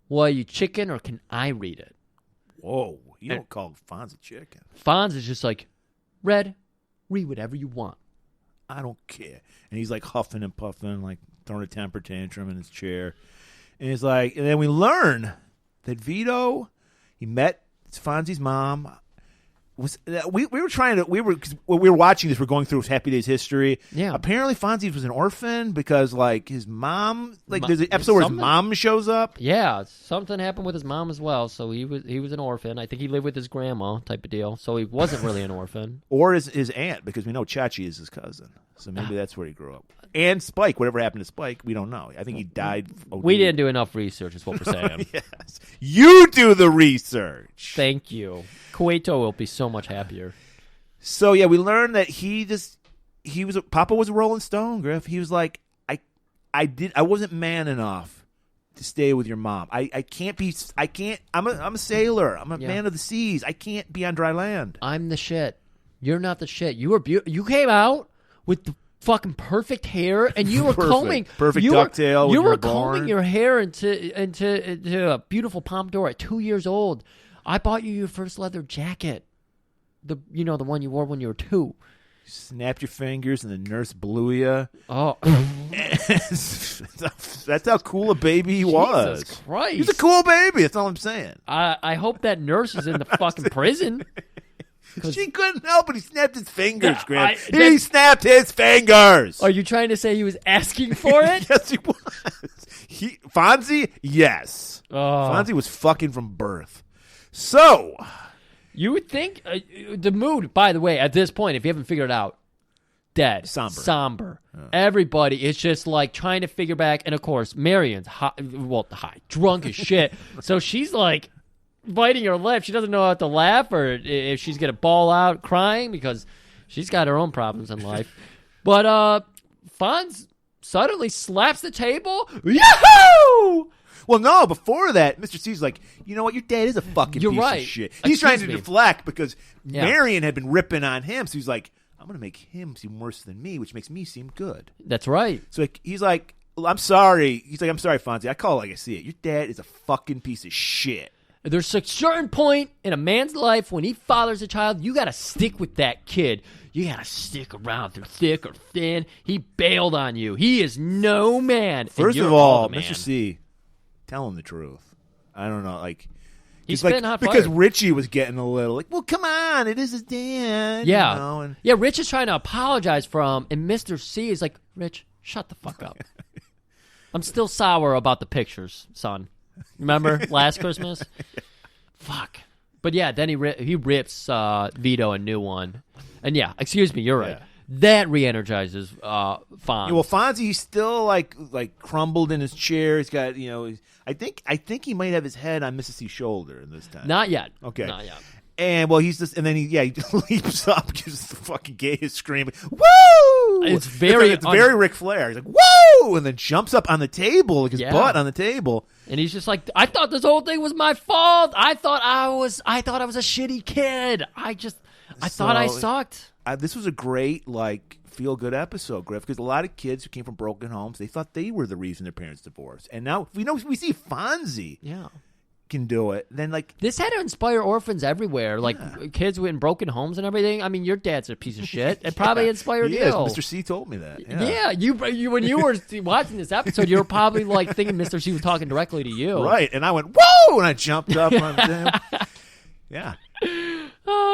well, are you chicken or can I read it? Whoa, you don't call Fonz a chicken. Fonz is just like, read whatever you want. I don't care. And he's like huffing and puffing, like throwing a temper tantrum in his chair. And he's like, and then we learn that Vito, he met Fonzie's mom. We were watching this. We're going through his Happy Days history. Yeah. Apparently, Fonzie was an orphan because, like, his mom. Like, there's an episode where his mom shows up. Yeah, something happened with his mom as well. So he was an orphan. I think he lived with his grandma, type of deal. So he wasn't really an orphan. Or his aunt, because we know Chachi is his cousin. So maybe that's where he grew up. And Spike, whatever happened to Spike, we don't know. I think he died. We didn't do enough research, is what we're saying. Yes, you do the research. Thank you. Cueto will be so much happier. So yeah, we learned that Papa was a Rolling Stone, Griff. He was like, I wasn't man enough to stay with your mom. I'm a sailor. I'm a man of the seas. I can't be on dry land. I'm the shit. You're not the shit. You were beautiful. You came out with the fucking perfect hair, and you were combing perfect ducktail. You were combing your hair into a beautiful pompadour at 2 years old. I bought you your first leather jacket. The one you wore when you were 2. Snapped your fingers, and the nurse blew you. Oh, that's how cool a baby he was. Jesus Christ, he's a cool baby. That's all I'm saying. I hope that nurse is in the fucking prison. She couldn't help it. He snapped his fingers, Graham. He snapped his fingers. Are you trying to say he was asking for it? Yes, he was. Fonzie, yes. Oh. Fonzie was fucking from birth. So, you would think the mood, by the way, at this point, if you haven't figured it out, dead. Somber. Oh. Everybody is just like trying to figure back. And of course, Marion's drunk as shit. So she's like biting her lip. She doesn't know how to laugh or if she's going to bawl out crying because she's got her own problems in life. But Fonz suddenly slaps the table. Yahoo! Well, no, before that, Mr. C's like, you know what? Your dad is a fucking piece of shit. He's trying to deflect because Marion had been ripping on him. So he's like, I'm going to make him seem worse than me, which makes me seem good. That's right. So he's like, I'm sorry. He's like, I'm sorry, Fonzie. I call it like I see it. Your dad is a fucking piece of shit. There's a certain point in a man's life when he fathers a child, you got to stick with that kid. You got to stick around through thick or thin. He bailed on you. He is no man. First of all, Mr. C, tell him the truth. I don't know, like he's spitting hot because fire. Richie was getting a little like, well, come on, it is his dad. Yeah, you know, and yeah. Rich is trying to apologize for him, and Mr. C is like, Rich, shut the fuck up. I'm still sour about the pictures, son. Remember last Christmas? Fuck. But yeah, then he rips Vito a new one, and yeah, excuse me, you're right. Yeah. That re-energizes Fonz. Yeah, well, Fonzie, he's still like crumbled in his chair. He's got, I think he might have his head on Mrs. C's shoulder in this time. Not yet. Okay. Not yet. And well, he leaps up, gives the fucking gayest scream. Woo! It's very Ric Flair. He's like, woo! And then jumps up on the table, like his butt on the table. And he's just like, I thought this whole thing was my fault. I thought I was a shitty kid. I thought I sucked. This was a great, feel-good episode, Griff, because a lot of kids who came from broken homes, they thought they were the reason their parents divorced. And now we see Fonzie can do it, then like This had to inspire orphans everywhere, like kids in broken homes and everything. I mean, your dad's a piece of shit. It probably inspired he you. is. Mr. C told me that. Yeah, you when you were watching this episode, you were probably like thinking Mr. C was talking directly to you. Right, and I went, whoa, and I jumped up on him. Yeah.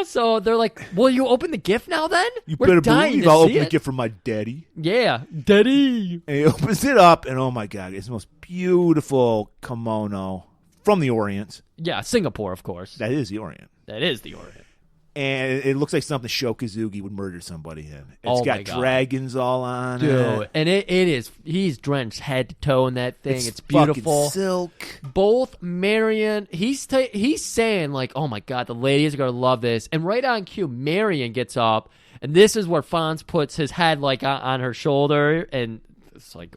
So they're like, "Will you open the gift now? Then You we're better dying believe to I'll see open the it." gift from my daddy. Yeah, Daddy. And he opens it up, and oh my God, it's the most beautiful kimono from the Orient. Yeah, Singapore, of course. That is the Orient. That is the Orient. And it looks like something Shokazugi would murder somebody in. It's Oh my got God. dragons all on Dude, it. and it is. He's drenched head to toe in that thing. It's fucking beautiful. silk. Both Marion, he's saying like, "Oh my God, the ladies are gonna love this." And right on cue, Marion gets up, and this is where Fonz puts his head like on her shoulder, and it's like,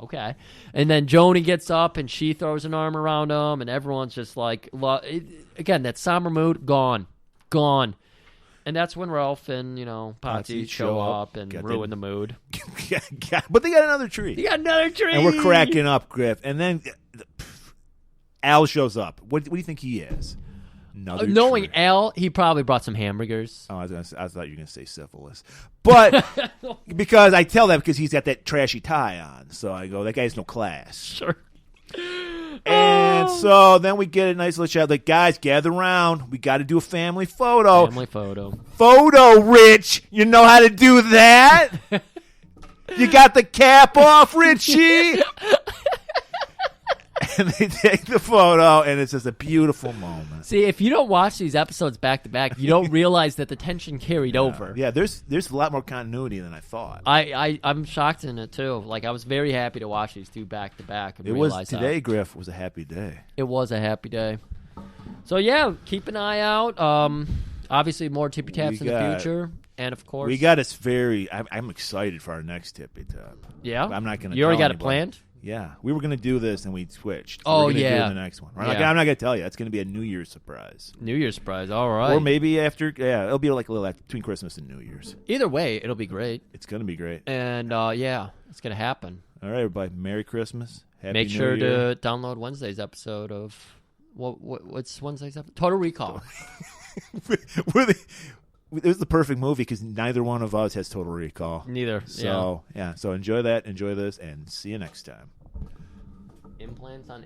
okay. And then Joni gets up, and she throws an arm around him, and everyone's just like, again, that somber mood gone. And that's when Ralph and Patsy show up and ruin the mood. Yeah, but they got another tree. You got another tree, and we're cracking up, Griff. And then Al shows up. What do you think he is? Another knowing tree. Al, he probably brought some hamburgers. Oh, I thought you were going to say syphilis. But because I tell that because he's got that trashy tie on. So I go, that guy has no class. Sure. And so then we get a nice little shot. Like, guys, gather around. We got to do a family photo. Family photo. Photo, Rich. You know how to do that? You got the cap off, Richie? And they take the photo, and it's just a beautiful moment. See, if you don't watch these episodes back to back, you don't realize that the tension carried over. Yeah, there's a lot more continuity than I thought. I'm shocked in it too. Like, I was very happy to watch these two back to back. And It was realize today, how Griff, was a happy day. it was a happy day. So yeah, keep an eye out. Obviously, more Tippy-Taps in the future, and of course, We got us I'm excited for our next Tippy-Tap. Yeah, I'm not going to. You already got anybody. it planned. Yeah, we were going to do this and we switched. Oh, we're gonna yeah. do the next one. Yeah. I'm not going to tell you. It's going to be a New Year's surprise, New Year's surprise. All right. or maybe after. Yeah, it'll be like a little after, between Christmas and New Year's. Either way, it'll be great. It's going to be great. And yeah, it's gonna happen. All right, everybody. Merry Christmas. Happy Make New sure Year. to download Wednesday's episode of what's Wednesday's episode? Total Recall. It was the perfect movie because neither one of us has Total Recall. Neither. So, yeah. So enjoy that, enjoy this, and see you next time. Implants on